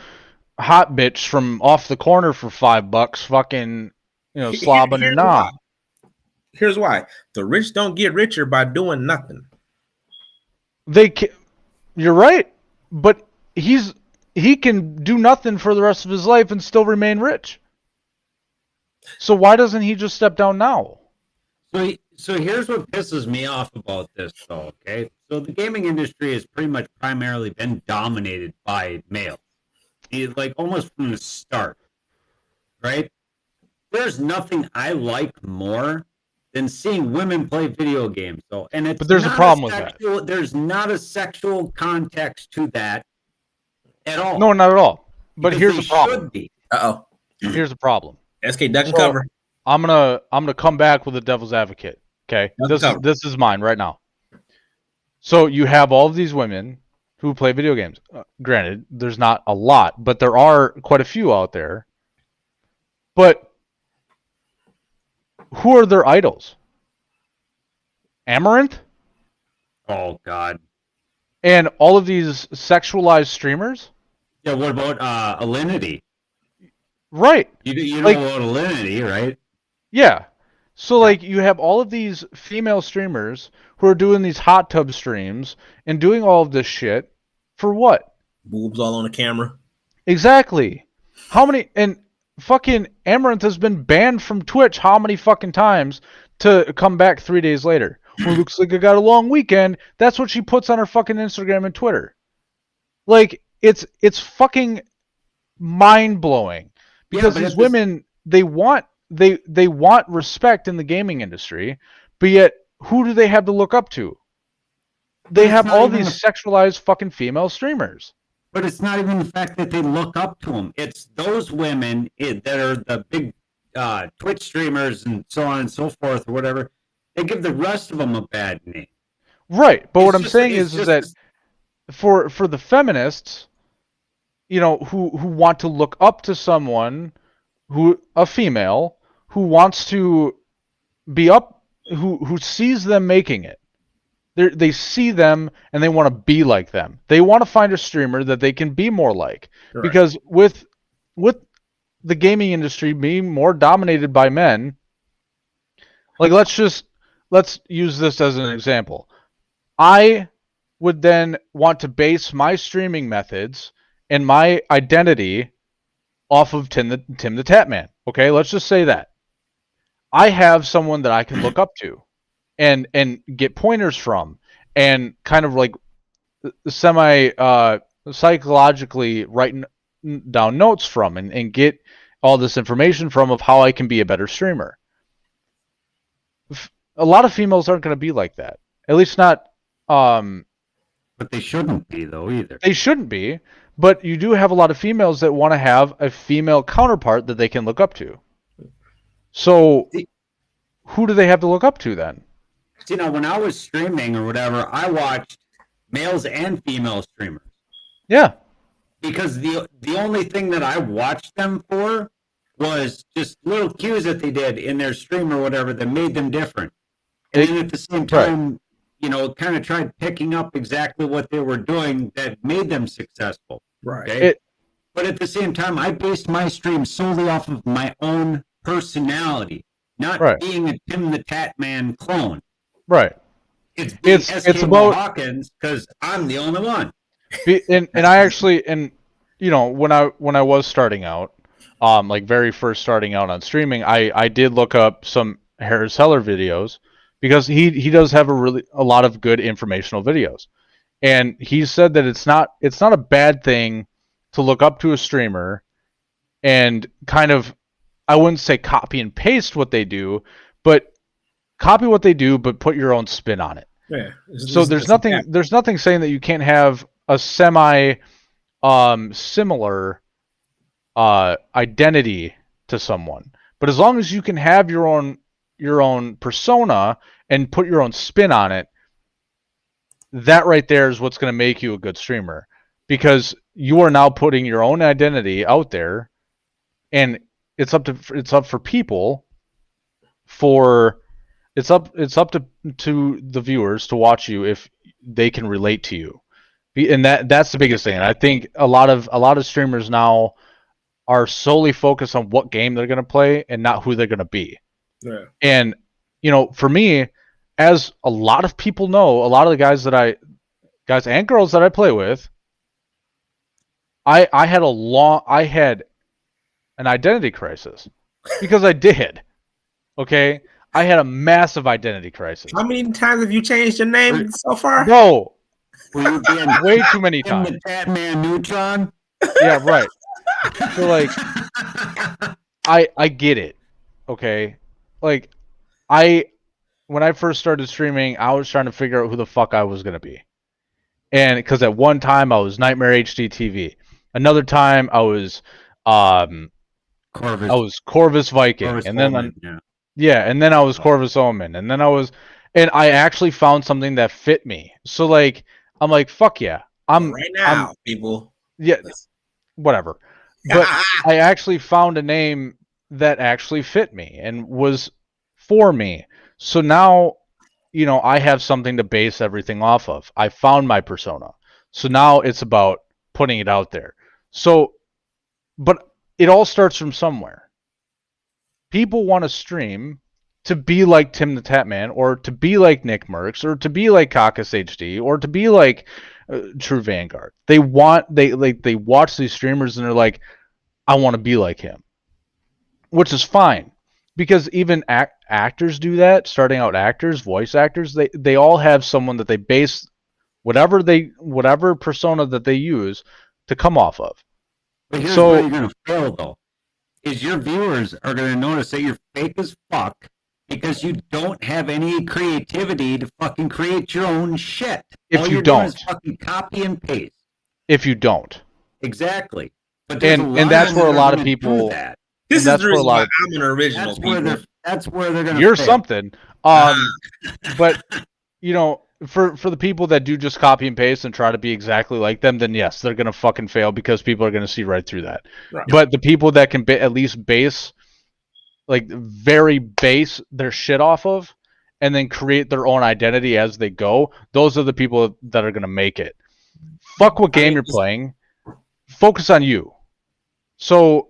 Speaker 3: hot bitch from off the corner for $5, fucking, slobbing your
Speaker 1: Here's why.
Speaker 3: knob.
Speaker 1: Here's why. The rich don't get richer by doing nothing.
Speaker 3: You're right, but he can do nothing for the rest of his life and still remain rich. So why doesn't he just step down now?
Speaker 2: So here's what pisses me off about this, though. Okay, so the gaming industry has pretty much primarily been dominated by males, like almost from the start, right? There's nothing I like more than seeing women play video games, though, and it's
Speaker 3: but there's a problem with that.
Speaker 2: There's not a sexual context to that at all.
Speaker 3: No, not at all. But here's the problem.
Speaker 1: Uh-oh.
Speaker 3: Here's the problem.
Speaker 1: SK duck and cover.
Speaker 3: I'm gonna come back with the devil's advocate. Okay, this is mine right now. So you have all of these women who play video games. Granted, there's not a lot, but there are quite a few out there. But who are their idols? Amaranth?
Speaker 2: Oh God.
Speaker 3: And all of these sexualized streamers?
Speaker 2: Yeah, what about Alinity?
Speaker 3: Right.
Speaker 2: You know about Alinity, right?
Speaker 3: Yeah. So, like, you have all of these female streamers who are doing these hot tub streams and doing all of this shit for what?
Speaker 1: Boobs all on the camera.
Speaker 3: Exactly. How many... And fucking Amaranth has been banned from Twitch how many fucking times to come back 3 days later? Well, looks like I got a long weekend. That's what she puts on her fucking Instagram and Twitter. Like, it's fucking mind-blowing. Because these women, they want respect in the gaming industry, but yet who do they have to look up to? They have all these sexualized fucking female streamers.
Speaker 2: But it's not even the fact that they look up to them. It's those women that are the big Twitch streamers and so on and so forth or whatever. They give the rest of them a bad name.
Speaker 3: Right, but what I'm saying is that for the feminists, who want to look up to someone, a female who wants to be up, who sees them making it. They see them and they want to be like them. They want to find a streamer that they can be more like. Correct. Because with the gaming industry being more dominated by men, like let's use this as an example. I would then want to base my streaming methods and my identity off of Tim the Tatman. Okay, let's just say that. I have someone that I can look up to and get pointers from and kind of like semi psychologically writing down notes from and get all this information from of how I can be a better streamer. A lot of females aren't going to be like that. At least not
Speaker 2: but they shouldn't be though either.
Speaker 3: They shouldn't be, but you do have a lot of females that want to have a female counterpart that they can look up to. So who do they have to look up to then?
Speaker 2: When I was streaming or whatever, I watched males and female streamers.
Speaker 3: Yeah.
Speaker 2: Because the only thing that I watched them for was just little cues that they did in their stream or whatever that made them different. And then at the same time, kind of tried picking up exactly what they were doing that made them successful.
Speaker 1: Right.
Speaker 2: Okay? But at the same time, I based my stream solely off of my own personality, not being a Tim the Tatman clone.
Speaker 3: Right.
Speaker 2: It's about Hawkins because I'm the only one.
Speaker 3: And I actually, when I was starting out, like very first starting out on streaming, I did look up some Harris Heller videos because he does have a lot of good informational videos, and he said that it's not a bad thing to look up to a streamer and kind of, I wouldn't say copy and paste what they do, but copy what they do, but put your own spin on it.
Speaker 1: Yeah.
Speaker 3: So there's nothing saying that you can't have a semi similar identity to someone, but as long as you can have your own persona and put your own spin on it, that right there is what's going to make you a good streamer, because you are now putting your own identity out there, and it's up for people it's up to the viewers to watch you if they can relate to you. And that's the biggest thing. And I think a lot of streamers now are solely focused on what game they're going to play and not who they're going to be.
Speaker 1: Yeah.
Speaker 3: And for me, as a lot of people know, a lot of the guys and girls that I play with, I had an identity crisis because I did. Okay, I had a massive identity crisis.
Speaker 1: How many times have you changed your name so far?
Speaker 3: No,
Speaker 2: Were you being
Speaker 3: way too many
Speaker 2: in
Speaker 3: times.
Speaker 2: the Batman Neutron?
Speaker 3: Yeah, right. So like, I get it. Okay, like when I first started streaming, I was trying to figure out who the fuck I was gonna be, and because at one time I was Nightmare HD TV, another time I was Corvus Viking,
Speaker 2: Corvus
Speaker 3: and then
Speaker 2: Omen,
Speaker 3: and then I was Corvus Omen, and then and I actually found something that fit me. So like, I'm like, fuck yeah,
Speaker 1: right now, people.
Speaker 3: Yeah, whatever. But I actually found a name that actually fit me and was for me. So now, I have something to base everything off of. I found my persona. So now it's about putting it out there. So, but it all starts from somewhere. People want to stream to be like Tim the Tatman, or to be like Nick Merckx, or to be like Caucus HD, or to be like True Vanguard. They watch these streamers and they're like, I want to be like him, which is fine, because even actors do that. Starting out actors, voice actors, they all have someone that they base whatever persona that they use to come off of.
Speaker 2: But here's where you're gonna fail though, is your viewers are gonna notice that you're fake as fuck because you don't have any creativity to fucking create your own shit.
Speaker 3: If
Speaker 2: all
Speaker 3: you
Speaker 2: you're
Speaker 3: don't,
Speaker 2: doing is fucking copy and paste.
Speaker 3: If you don't,
Speaker 2: exactly. But
Speaker 3: and that's where a lot of people.
Speaker 1: This is the reason why I'm an original.
Speaker 2: That's where they're gonna.
Speaker 3: You're fail. Something. But for the people that do just copy and paste and try to be exactly like them, then yes, they're gonna fucking fail because people are gonna see right through that. Right. But the people that can at least base, like very base their shit off of, and then create their own identity as they go, those are the people that are gonna make it. Fuck what game you're playing. Focus on you. So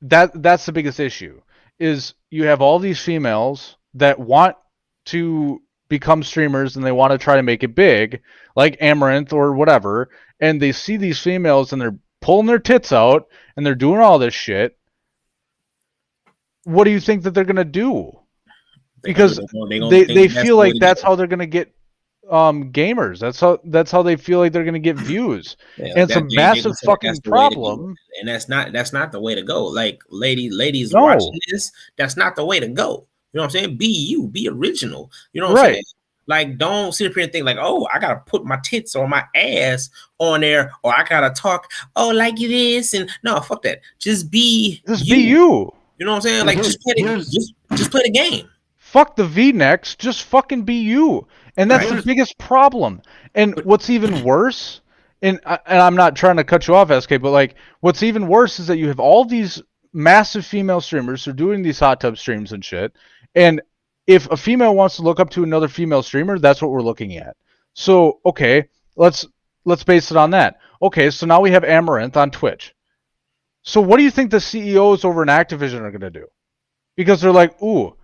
Speaker 3: that's the biggest issue, is you have all these females that want to become streamers and they want to try to make it big, like Amaranth or whatever, and they see these females and they're pulling their tits out and they're doing all this shit. What do you think that they're going to do? Because they feel like that's how they're going to get gamers. That's how they feel like they're going to get views. Yeah, and it's a massive fucking problem.
Speaker 1: And that's not the way to go. Like ladies watching this, that's not the way to go. You know what I'm saying? Be you, be original. You know what I'm saying? Like, don't sit up here and think like, oh, I gotta put my tits or my ass on there, or I gotta talk like this. And no, fuck that. Just be you.
Speaker 3: Be you.
Speaker 1: You know what I'm saying? Like, just play the game.
Speaker 3: Fuck the V-necks. Just fucking be you. And that's the biggest problem. And what's even worse, and I'm not trying to cut you off, SK, but like, what's even worse is that you have all these massive female streamers who are doing these hot tub streams and shit. And if a female wants to look up to another female streamer, that's what we're looking at. So, okay, let's base it on that. Okay, so now we have Amaranth on Twitch. So what do you think the CEOs over in Activision are going to do? Because they're like, ooh,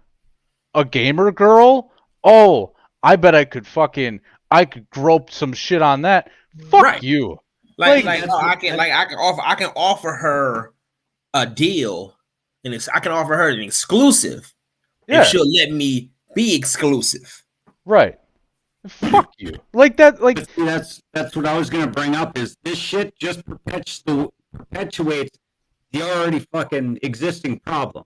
Speaker 3: a gamer girl? Oh, I bet I could grope some shit on that. Fuck you.
Speaker 1: I can offer her a deal, and I can offer her an exclusive. Yeah. And she'll let me be exclusive.
Speaker 3: Right. Fuck you. Like that. Like
Speaker 2: that's what I was gonna bring up. Is this shit just perpetuates the already fucking existing problem?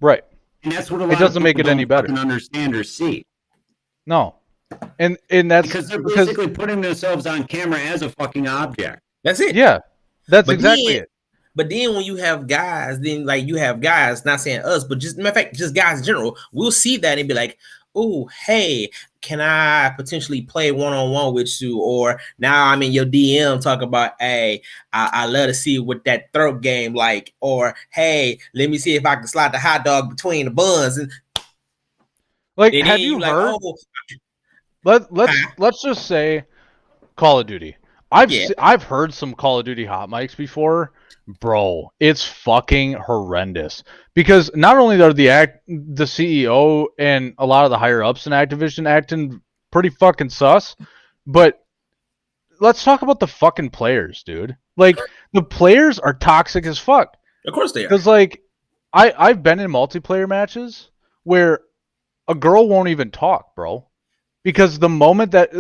Speaker 3: Right.
Speaker 2: And that's what a lot
Speaker 3: it doesn't make it any better.
Speaker 2: Understand or see?
Speaker 3: No. And that's
Speaker 2: because they're basically putting themselves on camera as a fucking object.
Speaker 1: That's it.
Speaker 3: Yeah. That's exactly it.
Speaker 1: But then when you have guys, not saying us, but just matter of fact, just guys in general, we'll see that and be like, oh, hey, can I potentially play one-on-one with you? Or now I'm in your DM talk about, hey, I love to see what that throat game like. Or, hey, let me see if I can slide the hot dog between the buns. And
Speaker 3: Like,
Speaker 1: And
Speaker 3: have
Speaker 1: then
Speaker 3: you
Speaker 1: like,
Speaker 3: heard?
Speaker 1: oh,
Speaker 3: Let's just say Call of Duty.
Speaker 1: yeah,
Speaker 3: I've heard some Call of Duty hot mics before. Bro, it's fucking horrendous. Because not only are the CEO and a lot of the higher ups in Activision acting pretty fucking sus, but let's talk about the fucking players, dude. Like, the players are toxic as fuck.
Speaker 1: of course they are.
Speaker 3: Because like I've been in multiplayer matches where a girl won't even talk, bro. Because the moment that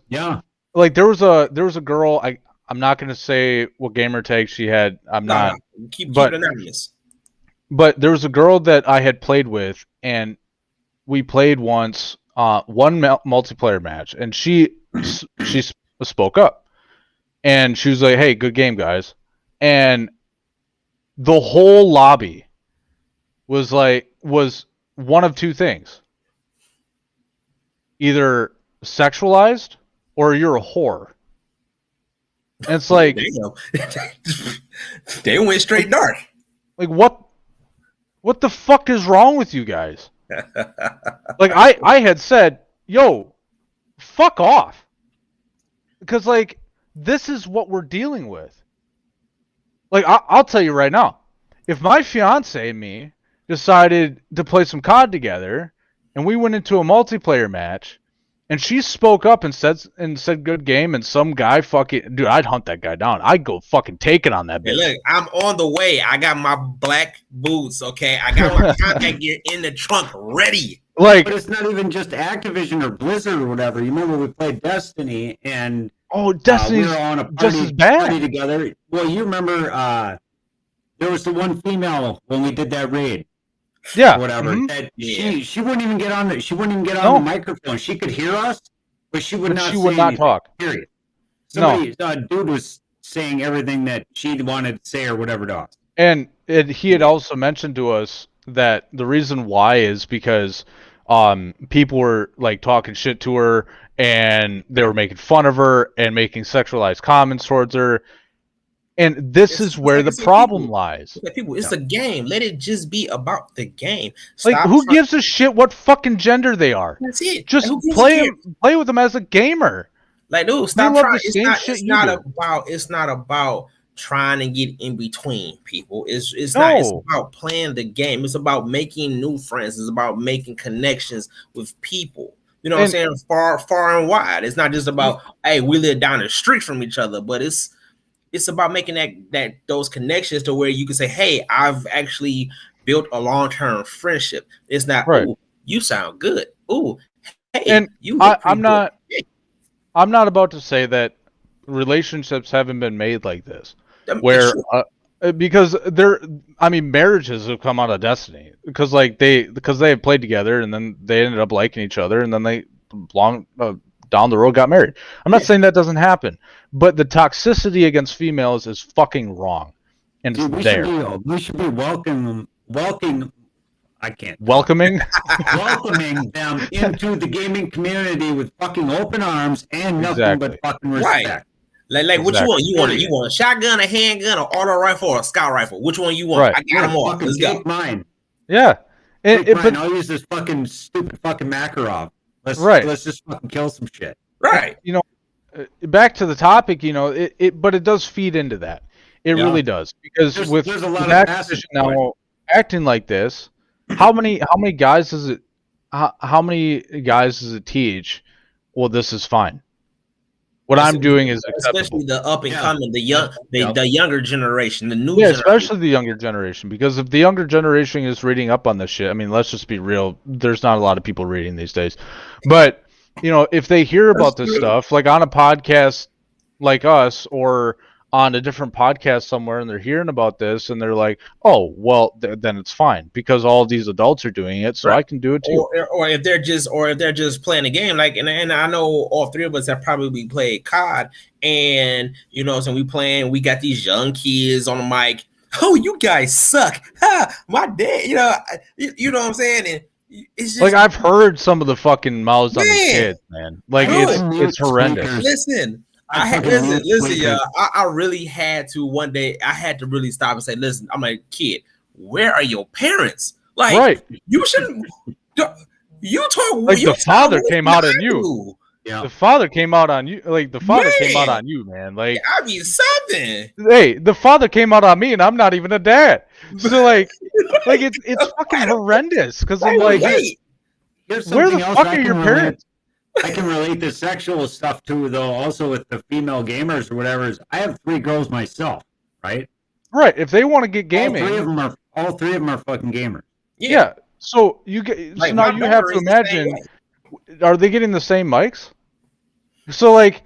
Speaker 2: Yeah.
Speaker 3: like there was a girl, I'm not gonna say what gamer tag she had. I'm
Speaker 1: No,
Speaker 3: not,
Speaker 1: keep it
Speaker 3: but
Speaker 1: anonymous.
Speaker 3: there was a girl that I had played with, and we played once, one multiplayer match, and she spoke up, and she was like, "Hey, good game, guys," and the whole lobby was one of two things: either sexualized or you're a whore. And it's like,
Speaker 1: Damn. They went straight dark.
Speaker 3: like what the fuck is wrong with you guys? Like I had said, yo, fuck off. Because like this is what we're dealing with. Like I'll tell you right now, if my fiance and me decided to play some COD together and we went into a multiplayer match and she spoke up and said good game, and some guy fucking, dude, I'd hunt that guy down. I'd go fucking take it on that
Speaker 1: Hey,
Speaker 3: bitch.
Speaker 1: look, I'm on the way. I got my black boots, okay? I got my contact gear in the trunk ready.
Speaker 3: Like,
Speaker 2: But it's not even just Activision or Blizzard or whatever. You remember we played Destiny and
Speaker 3: oh,
Speaker 2: we
Speaker 3: Destiny's
Speaker 2: were on a
Speaker 3: just
Speaker 2: party,
Speaker 3: as bad.
Speaker 2: party together. Well, you remember there was the one female when we did that raid.
Speaker 3: Yeah.
Speaker 2: Or whatever.
Speaker 3: Mhm.
Speaker 2: That
Speaker 1: Yeah.
Speaker 2: she wouldn't even get on the
Speaker 3: No.
Speaker 2: the microphone. She could hear us, but she would
Speaker 3: But
Speaker 2: not
Speaker 3: she
Speaker 2: say
Speaker 3: would not
Speaker 2: anything,
Speaker 3: talk.
Speaker 2: period.
Speaker 3: No.
Speaker 2: Somebody dude was saying everything that she wanted to say or whatever to us.
Speaker 3: And he had also mentioned to us that the reason why is because people were like talking shit to her, and they were making fun of her and making sexualized comments towards her. And this is where the problem lies.
Speaker 1: People, it's a game. Let it just be about the game.
Speaker 3: Like,
Speaker 1: Stop
Speaker 3: who
Speaker 1: trying-
Speaker 3: gives a shit what fucking gender they are?
Speaker 1: That's it.
Speaker 3: Just
Speaker 1: Who gives a
Speaker 3: play
Speaker 1: shit?
Speaker 3: play with them as a gamer.
Speaker 1: Like, dude, stop
Speaker 3: love
Speaker 1: trying.
Speaker 3: the same shit
Speaker 1: It's
Speaker 3: you
Speaker 1: not
Speaker 3: do.
Speaker 1: about. It's not about trying to get in between people. It's not. It's
Speaker 3: No.
Speaker 1: about playing the game. It's about making new friends. It's about making connections with people. You know what I'm saying? Far and wide. It's not just about, hey, we live down the street from each other, but it's about making those connections to where you can say, hey, I've actually built a long-term friendship. It's not,
Speaker 3: Right.
Speaker 1: oh, you sound good. Oh, hey,
Speaker 3: And
Speaker 1: you look pretty
Speaker 3: I'm not
Speaker 1: good.
Speaker 3: I'm not about to say that relationships haven't been made like this, where because marriages have come out of Destiny because they have played together and then they ended up liking each other and then they down the road got married. I'm not saying that doesn't happen, but the toxicity against females is fucking wrong, and
Speaker 2: Dude,
Speaker 3: it's there.
Speaker 2: We should be welcoming I can't.
Speaker 3: Welcoming
Speaker 2: them into the gaming community with fucking open arms and nothing
Speaker 3: Exactly.
Speaker 2: but fucking respect.
Speaker 1: Right. Like what you want? You want a shotgun, a handgun, an auto rifle, or a scout rifle? Which one you want?
Speaker 3: Right.
Speaker 1: I got them all.
Speaker 2: Fucking
Speaker 1: Let's go.
Speaker 2: take mine.
Speaker 3: Yeah,
Speaker 2: Take mine.
Speaker 3: but
Speaker 2: I'll use this fucking stupid fucking Makarov. Let's just fucking kill some shit.
Speaker 1: Right.
Speaker 3: You know, back to the topic. You know, but it does feed into that. It really does, because with
Speaker 2: there's a lot
Speaker 3: with
Speaker 2: of
Speaker 3: Activision now acting like this, how many guys does it? How many guys does it teach? Well, this is fine. What I'm doing is acceptable.
Speaker 1: Especially the up and coming, the younger generation, the new
Speaker 3: Yeah,
Speaker 1: generation.
Speaker 3: especially the younger generation, because if the younger generation is reading up on this shit, I mean, let's just be real. There's not a lot of people reading these days, but you know, if they hear about this stuff, like on a podcast like us or on a different podcast somewhere, and they're hearing about this, and they're like, "Oh, well, then it's fine because all these adults are doing it, so I can do it too."
Speaker 1: Or if they're just playing a game, like, and I know all three of us have probably played COD, and you know, so we got these young kids on the mic. Oh, you guys suck! Ha, my dad, you know what I'm saying? And it's just,
Speaker 3: like, I've heard some of the fucking mouths on these kids, man. Like, it's horrendous.
Speaker 1: Listen. Listen, y'all. I really had to one day. I had to really stop and say, "Listen, I'm like, kid, where are your parents? Like,
Speaker 3: Right.
Speaker 1: you shouldn't. You talk
Speaker 3: Like
Speaker 1: you
Speaker 3: the father
Speaker 1: talk
Speaker 3: came
Speaker 1: more
Speaker 3: out
Speaker 1: than
Speaker 3: on
Speaker 1: I
Speaker 3: you.
Speaker 1: do.
Speaker 2: Yeah.
Speaker 3: The father came out on you. Like the father came out
Speaker 1: Man.
Speaker 3: on you, man. Like
Speaker 1: I mean something.
Speaker 3: hey, the father came out on me, and I'm not even a dad. So like it's fucking horrendous. Because I'm like,
Speaker 1: Wait.
Speaker 2: Here's
Speaker 3: where the
Speaker 2: something else
Speaker 3: fuck
Speaker 2: I
Speaker 3: are
Speaker 2: can
Speaker 3: your
Speaker 2: relate.
Speaker 3: parents?
Speaker 2: I can relate the sexual stuff to, though, also with the female gamers or whatever. Is I have 3 girls myself, right?
Speaker 3: Right. If they want to get
Speaker 2: All 3
Speaker 3: gaming,
Speaker 2: of them are fucking gamers.
Speaker 3: yeah. So you get. So
Speaker 1: Like
Speaker 3: now
Speaker 1: my
Speaker 3: you have
Speaker 1: daughter
Speaker 3: to
Speaker 1: is the same
Speaker 3: imagine.
Speaker 1: way.
Speaker 3: Are they getting the same mics? So like,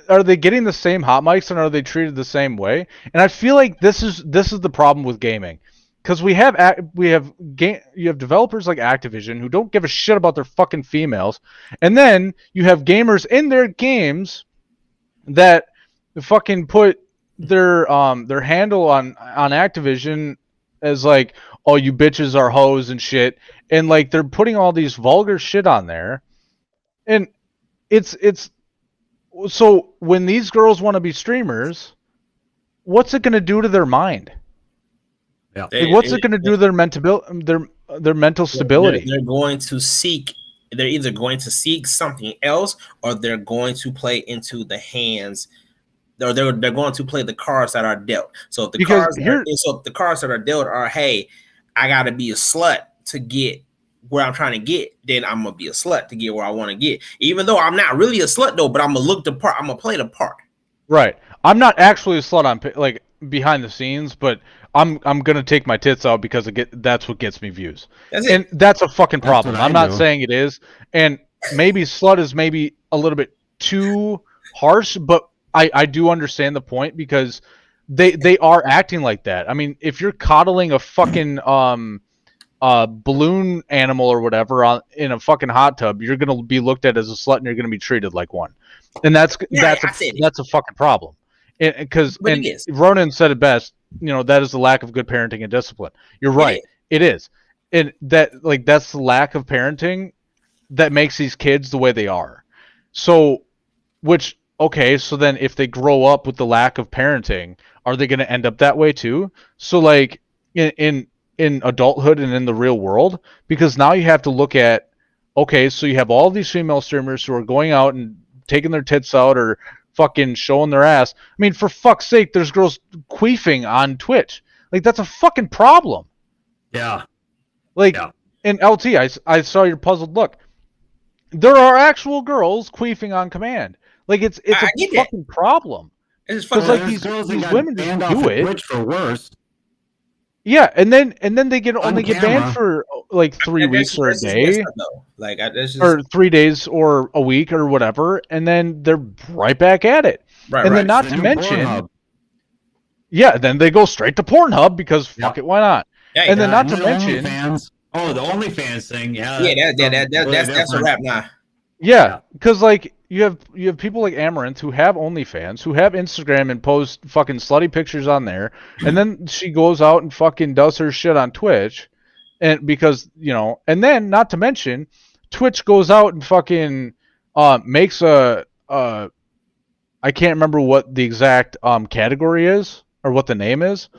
Speaker 3: are they getting the same hot mics and are they treated the same way? And I feel like this is the problem with gaming, because you have developers like Activision who don't give a shit about their fucking females, and then you have gamers in their games that fucking put their handle on Activision as like, oh, you bitches are hoes and shit, and like they're putting all these vulgar shit on there, and it's so when these girls want to be streamers, what's it going to do to their mind?
Speaker 2: Yeah.
Speaker 3: Like, what's it going to do to their mental stability?
Speaker 1: They're going to seek. They're either going to seek something else, or they're going to play into the hands, or they're going to play the cards that are dealt. So if the cards that are dealt are, hey, I got to be a slut to get where I'm trying to get, then I'm gonna be a slut to get where I want to get. Even though I'm not really a slut though, but I'm gonna look the part. I'm gonna play the part.
Speaker 3: Right. I'm not actually a slut on like behind the scenes, but I'm gonna take my tits out because that's what gets me views.
Speaker 1: That's it.
Speaker 3: And that's a fucking problem.
Speaker 2: what I
Speaker 3: I'm not
Speaker 2: do.
Speaker 3: saying it is. And maybe slut is maybe a little bit too harsh, but I do understand the point, because they are acting like that. I mean, if you're coddling a fucking balloon animal or whatever in a fucking hot tub, you're gonna be looked at as a slut and you're gonna be treated like one, and that's a fucking problem. Because Ronan said it best. You know, that is the lack of good parenting and discipline. You're right. It is, and that's the lack of parenting that makes these kids the way they are. So, so then if they grow up with the lack of parenting, are they going to end up that way too? So like in adulthood and in the real world, because now you have to look at, okay, so you have all these female streamers who are going out and taking their tits out or fucking showing their ass. I mean, for fuck's sake, there's girls queefing on Twitch. Like, that's a fucking problem.
Speaker 2: Yeah.
Speaker 3: Like, in LT, I saw your puzzled look. There are actual girls queefing on command. Like, it's a fucking problem.
Speaker 1: Because
Speaker 3: like these women just do it.
Speaker 2: Twitch for worse.
Speaker 3: Yeah, and then they get banned for like 3 weeks or a day, or 3 days or a week or whatever, and then they're right back at it. And then not to mention, then they go straight to Pornhub because fuck it, why not? And then not to mention,
Speaker 2: the OnlyFans thing,
Speaker 1: that's a wrap now.
Speaker 3: Yeah, because like you have people like Amaranth who have OnlyFans, who have Instagram and post fucking slutty pictures on there, and then she goes out and fucking does her shit on Twitch, and because and then not to mention, Twitch goes out and fucking makes I can't remember what the exact category is or what the name is,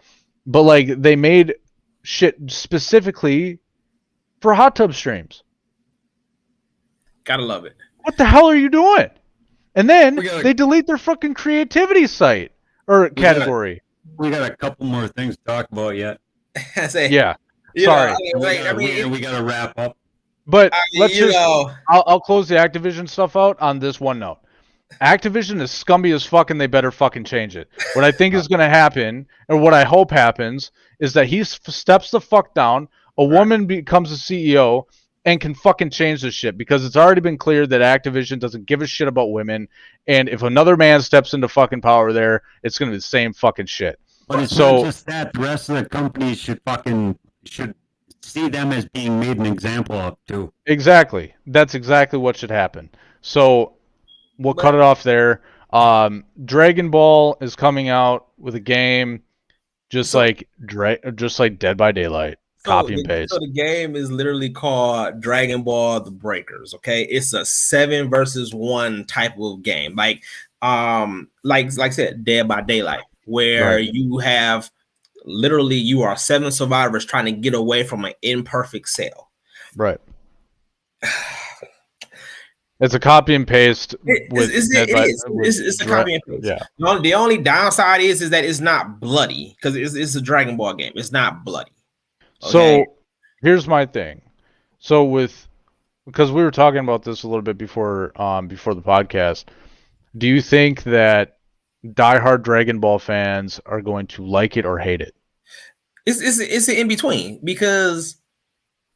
Speaker 3: but like they made shit specifically for hot tub streams.
Speaker 1: Gotta love it.
Speaker 3: What the hell are you doing? And then they delete their fucking creativity site or category.
Speaker 2: We got a couple more things to talk about yet.
Speaker 3: Yeah. Sorry.
Speaker 2: We got to wrap up.
Speaker 3: But I'll close the Activision stuff out on this one note. Activision is scummy as fuck, and they better fucking change it. What I think is going to happen, or what I hope happens, is that he steps the fuck down, a woman becomes a CEO, and can fucking change this shit, because it's already been clear that Activision doesn't give a shit about women, and if another man steps into fucking power there, it's going to be the same fucking shit.
Speaker 2: But it's not just that. The rest of the companies should see them as being made an example of too.
Speaker 3: Exactly. That's exactly what should happen. So we'll cut it off there. Dragon Ball is coming out with a game just like Dead by Daylight. Copy and paste.
Speaker 1: So the game is literally called Dragon Ball The Breakers. Okay, it's a 7 versus 1 type of game, like I said, Dead by Daylight, where you have literally you are 7 survivors trying to get away from an imperfect cell.
Speaker 3: Right. It's a copy and paste
Speaker 1: It
Speaker 3: with
Speaker 1: is.
Speaker 3: Dead by with
Speaker 1: It's a copy and paste.
Speaker 3: yeah.
Speaker 1: The only downside is that it's not bloody because it's a Dragon Ball game. It's not bloody. Okay.
Speaker 3: So here's my thing. So because we were talking about this a little bit before the podcast, do you think that diehard Dragon Ball fans are going to like it or hate it?
Speaker 1: It's an in between because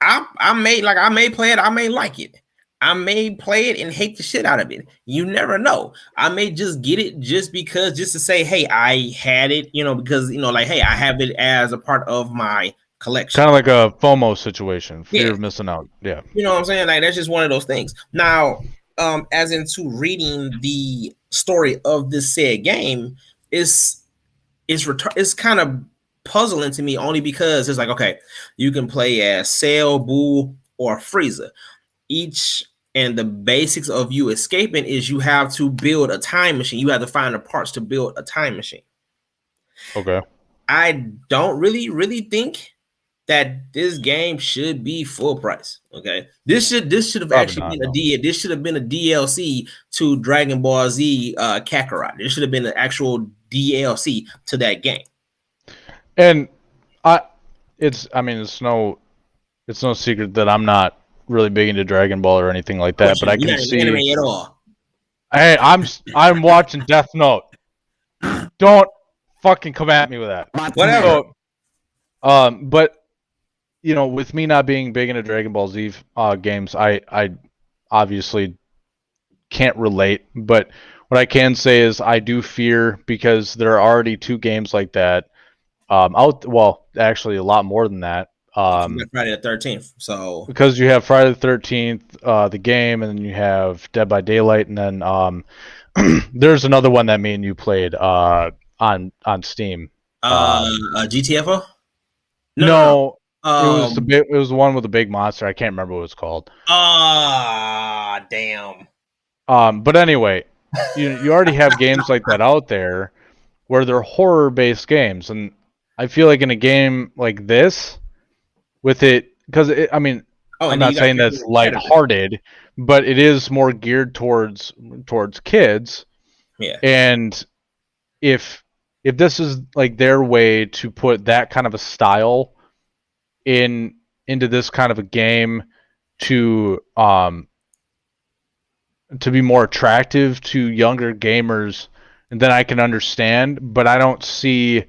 Speaker 1: I may play it, I may like it. I may play it and hate the shit out of it. You never know. I may just get it just to say, hey, I had it, because like, hey, I have it as a part of my collection.
Speaker 3: Kind of like a FOMO situation, fear
Speaker 1: Yeah.
Speaker 3: of missing out. Yeah.
Speaker 1: You know what I'm saying? Like that's just one of those things. Now, as into reading the story of this said game, it's kind of puzzling to me only because it's like, okay, you can play as Cell, Buu, or Frieza. And the basics of you escaping is you have to build a time machine. You have to find the parts to build a time machine.
Speaker 3: Okay.
Speaker 1: I don't really think that this game should be full price. Okay, this should have actually been this should have been a DLC to Dragon Ball Z Kakarot. This should have been an actual DLC to that game.
Speaker 3: And it's no secret that I'm not really big into Dragon Ball or anything like that, but I can see
Speaker 1: anime at all.
Speaker 3: Hey, I'm watching Death Note. Don't fucking come at me with that.
Speaker 1: Whatever.
Speaker 3: So, but with me not being big into Dragon Ball Z games, I obviously can't relate. But what I can say is I do fear because there are already 2 games like that. Actually a lot more than that.
Speaker 1: Friday the 13th. So
Speaker 3: because you have Friday the 13th, the game, and then you have Dead by Daylight, and then there's another one that me and you played on Steam.
Speaker 1: GTFO?
Speaker 3: No. It was the one with the big monster. I can't remember what it's called.
Speaker 1: Damn.
Speaker 3: But anyway, you already have games like that out there where they're horror-based games, and I feel like in a game like this, with it, because I'm not saying that's lighthearted, but it is more geared towards kids.
Speaker 1: Yeah.
Speaker 3: And if this is like their way to put that kind of a style into this kind of a game to be more attractive to younger gamers, and then I can understand, but I don't see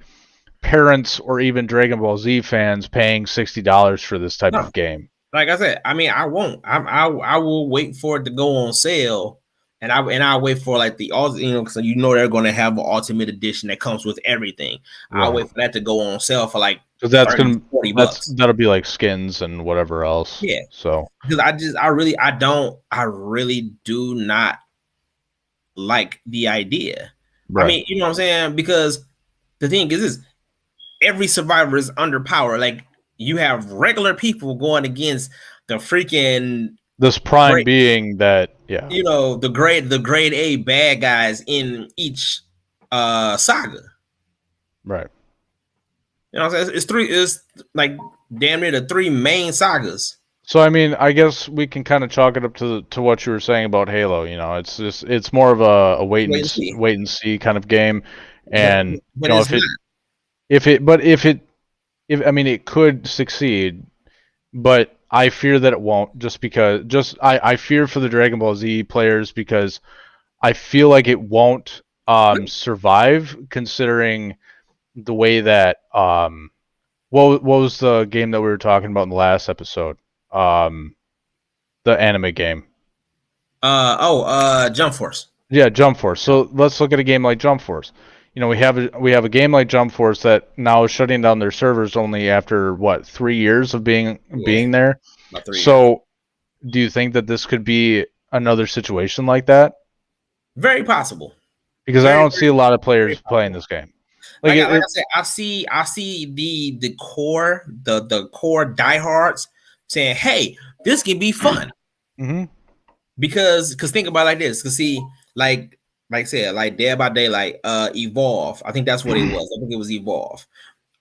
Speaker 3: parents or even Dragon Ball Z fans paying $60 for this type of game.
Speaker 1: Like I said, I won't. I will wait for it to go on sale, and I'll wait for like because they're going to have an ultimate edition that comes with everything. Yeah. I'll wait for that to go on sale for like
Speaker 3: because that'll be like skins and whatever else.
Speaker 1: Yeah.
Speaker 3: So
Speaker 1: because I really do not like the idea. Right. I mean, you know what I'm saying? Because the thing is every survivor is underpowered. Like you have regular people going against the freaking
Speaker 3: this prime being that
Speaker 1: the grade A bad guys in each saga.
Speaker 3: Right.
Speaker 1: You know what I'm saying? It's like damn near the 3 main sagas.
Speaker 3: So I guess we can kind of chalk it up to what you were saying about Halo. It's more of a wait and see kind of game, and
Speaker 1: but
Speaker 3: it could succeed, but I fear that it won't. I fear for the Dragon Ball Z players because I feel like it won't survive, considering the way that what was the game that we were talking about in the last episode? The anime game.
Speaker 1: Jump Force.
Speaker 3: Yeah, Jump Force. So let's look at a game like Jump Force. We have a game like Jump Force that now is shutting down their servers only after 3 years of being there. So, do you think that this could be another situation like that?
Speaker 1: Very possible.
Speaker 3: Because I don't see a lot of players playing this game.
Speaker 1: Like I said, I see the core diehards saying, "Hey, this can be fun."
Speaker 3: Mm-hmm.
Speaker 1: Because think about it like this. Because see, like I said, like Dead by Daylight, Evolve. I think that's what it was. I think it was Evolve.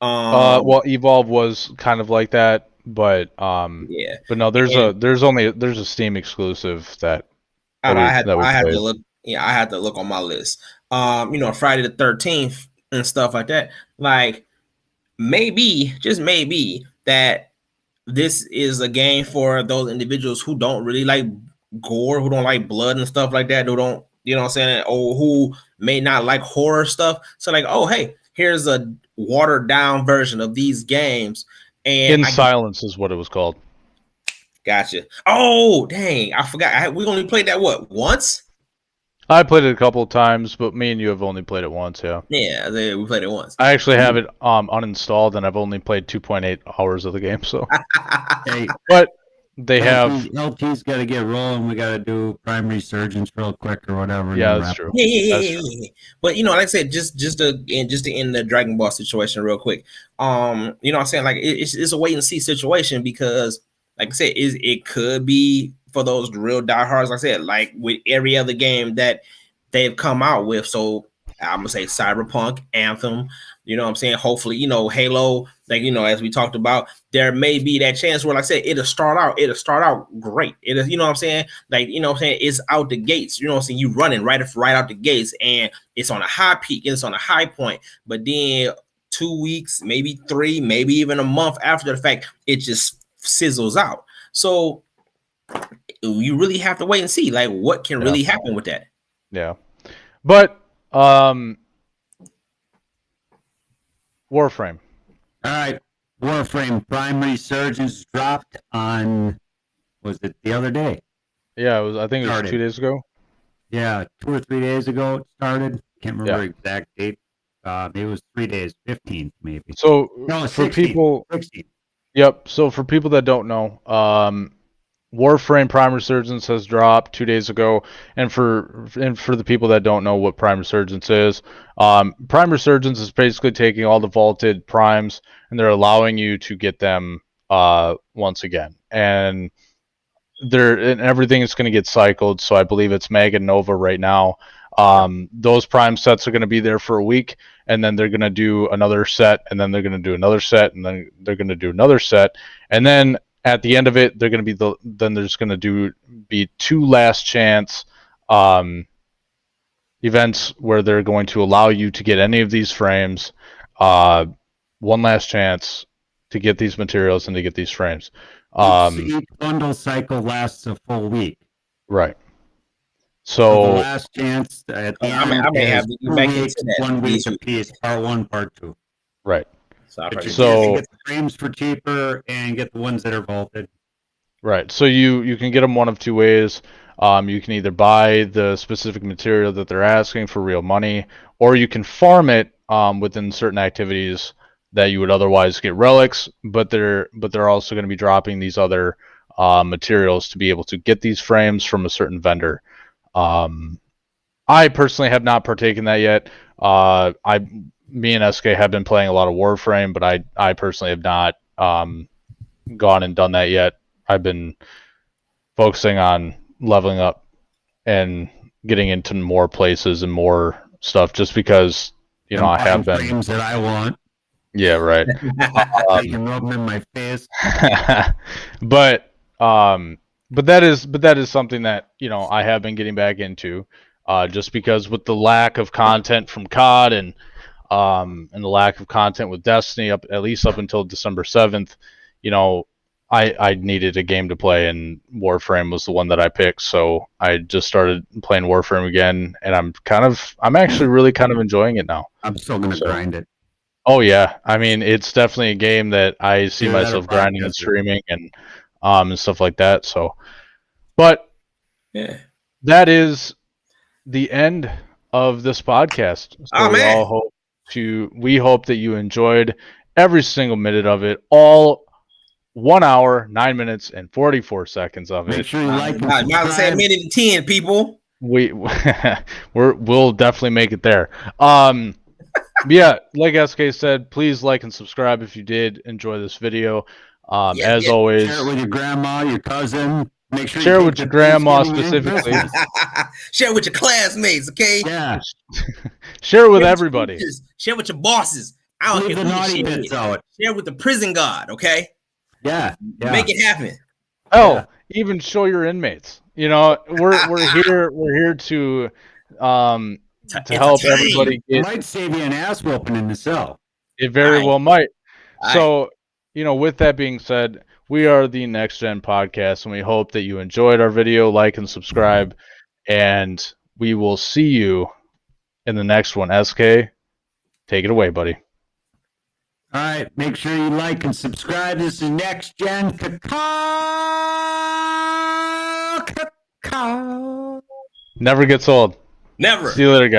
Speaker 3: Evolve was kind of like that, but
Speaker 1: Yeah.
Speaker 3: but no, there's
Speaker 1: And
Speaker 3: a Steam exclusive that
Speaker 1: I don't know,
Speaker 3: we
Speaker 1: I had to
Speaker 3: played.
Speaker 1: look. Yeah, I had to look on my list. Friday the 13th and stuff like that. Like maybe, just maybe, that this is a game for those individuals who don't really like gore, who don't like blood and stuff like that, who don't, you know what I'm saying, or who may not like horror stuff. So like, oh hey, here's a watered down version of these games, and
Speaker 3: In
Speaker 1: I get,
Speaker 3: Silence is what it was called.
Speaker 1: gotcha. Oh dang, I forgot. We only played that what once.
Speaker 3: I played it a couple of times, but me and you have only played it once. Yeah,
Speaker 1: Yeah, we played it once.
Speaker 3: I actually have it uninstalled, and I've only played 2.8 hours of the game. So,
Speaker 2: Hey,
Speaker 3: but they have.
Speaker 2: LT's got to get rolling. We got to do Prime Resurgence real quick or whatever. and
Speaker 3: Yeah,
Speaker 2: then
Speaker 3: that's
Speaker 2: wrap
Speaker 3: true.
Speaker 1: Yeah, yeah,
Speaker 3: That's
Speaker 1: yeah,
Speaker 3: true.
Speaker 1: yeah, yeah. But like I said, just to end the Dragon Ball situation real quick. You know what I'm saying? Like it's a wait and see situation because, like I said, it could be for those real diehards. Like I said, like with every other game that they've come out with. So I'm gonna say Cyberpunk, Anthem. You know what I'm saying? Hopefully, Halo. Like as we talked about, there may be that chance where, like I said, it'll start out great. It'll, you know what I'm saying? Like, you know what I'm saying? It's out the gates. You know what I'm saying? You running right out the gates, and it's on a high peak, and it's on a high point. But then 2 weeks, maybe 3, maybe even a month after the fact, it just sizzles out. So you really have to wait and see, like, what can really happen with that.
Speaker 3: Yeah, but Warframe.
Speaker 2: All right, Warframe Prime Resurgence dropped on, was it the other day?
Speaker 3: Yeah, I think it was 2 days ago.
Speaker 2: Yeah, 2 or 3 days ago it started. Can't remember the exact date. Maybe it was 3 days, 15th maybe.
Speaker 3: So
Speaker 2: No,
Speaker 3: for
Speaker 2: 16th,
Speaker 3: people,
Speaker 2: 16th.
Speaker 3: Yep. So for people that don't know, Warframe Prime Resurgence has dropped 2 days ago, and for the people that don't know what Prime Resurgence is, Prime Resurgence is basically taking all the vaulted primes and they're allowing you to get them once again, and everything is going to get cycled. So I believe it's Mega Nova right now. Those prime sets are going to be there for a week, and then they're going to do another set, and then they're going to do another set, and then they're going to do another set, and then at the end of it, they're going to be then there's going to be 2 last chance events where they're going to allow you to get any of these frames, 1 last chance to get these materials and to get these frames.
Speaker 2: Each bundle cycle lasts a full week.
Speaker 3: Right.
Speaker 2: So the last chance at the end
Speaker 1: I may have to get back into that
Speaker 2: 1 week apiece, part 1, part 2.
Speaker 3: Right.
Speaker 2: So get the frames for cheaper and get the ones that are vaulted.
Speaker 3: Right. So you can get them one of 2 ways. You can either buy the specific material that they're asking for real money, or you can farm it within certain activities that you would otherwise get relics. But they're also going to be dropping these other materials to be able to get these frames from a certain vendor. I personally have not partaken that yet. Me and SK have been playing a lot of Warframe, but I personally have not gone and done that yet. I've been focusing on leveling up and getting into more places and more stuff, just because I have been
Speaker 2: frames that I want.
Speaker 3: Yeah, right.
Speaker 2: You can rub them in my face.
Speaker 3: But that is something that I have been getting back into, just because with the lack of content from COD and the lack of content with Destiny at least up until December 7th, I needed a game to play, and Warframe was the one that I picked. So I just started playing Warframe again, and I'm actually really kind of enjoying it now.
Speaker 2: I'm still gonna grind it.
Speaker 3: Oh yeah, I mean it's definitely a game that I see myself grinding and streaming and stuff like that. So, but
Speaker 1: yeah,
Speaker 3: that is the end of this podcast. So we hope that you enjoyed every single minute of it, all 1 hour, 9 minutes, and 44 seconds of it.
Speaker 2: Make sure you like and
Speaker 1: subscribe. Say a minute and 10, people.
Speaker 3: We'll definitely make it there. Yeah, like SK said, please like and subscribe if you did enjoy this video. As always,
Speaker 2: share it with your grandma, your cousin. Make sure
Speaker 3: share it with your grandma specifically.
Speaker 1: Share it with your classmates, okay?
Speaker 2: Yeah.
Speaker 3: Share it with everybody.
Speaker 1: Share it with your bosses. I don't care
Speaker 2: the naughty bits out.
Speaker 1: Share it with the prison guard, okay?
Speaker 2: Yeah.
Speaker 1: Make it happen.
Speaker 3: Oh, even show your inmates. You know, we're here to help
Speaker 1: entertain.
Speaker 3: everybody
Speaker 2: It
Speaker 3: get.
Speaker 2: might save you an ass whooping in the cell.
Speaker 3: It very well might.
Speaker 1: All
Speaker 3: So, with that being said, we are the Next Gen Podcast, and we hope that you enjoyed our video. Like and subscribe, and we will see you in the next one. SK, take it away, buddy.
Speaker 2: All right. Make sure you like and subscribe. This is Next Gen Cacao.
Speaker 3: Never gets old.
Speaker 1: Never.
Speaker 3: See you later, guys.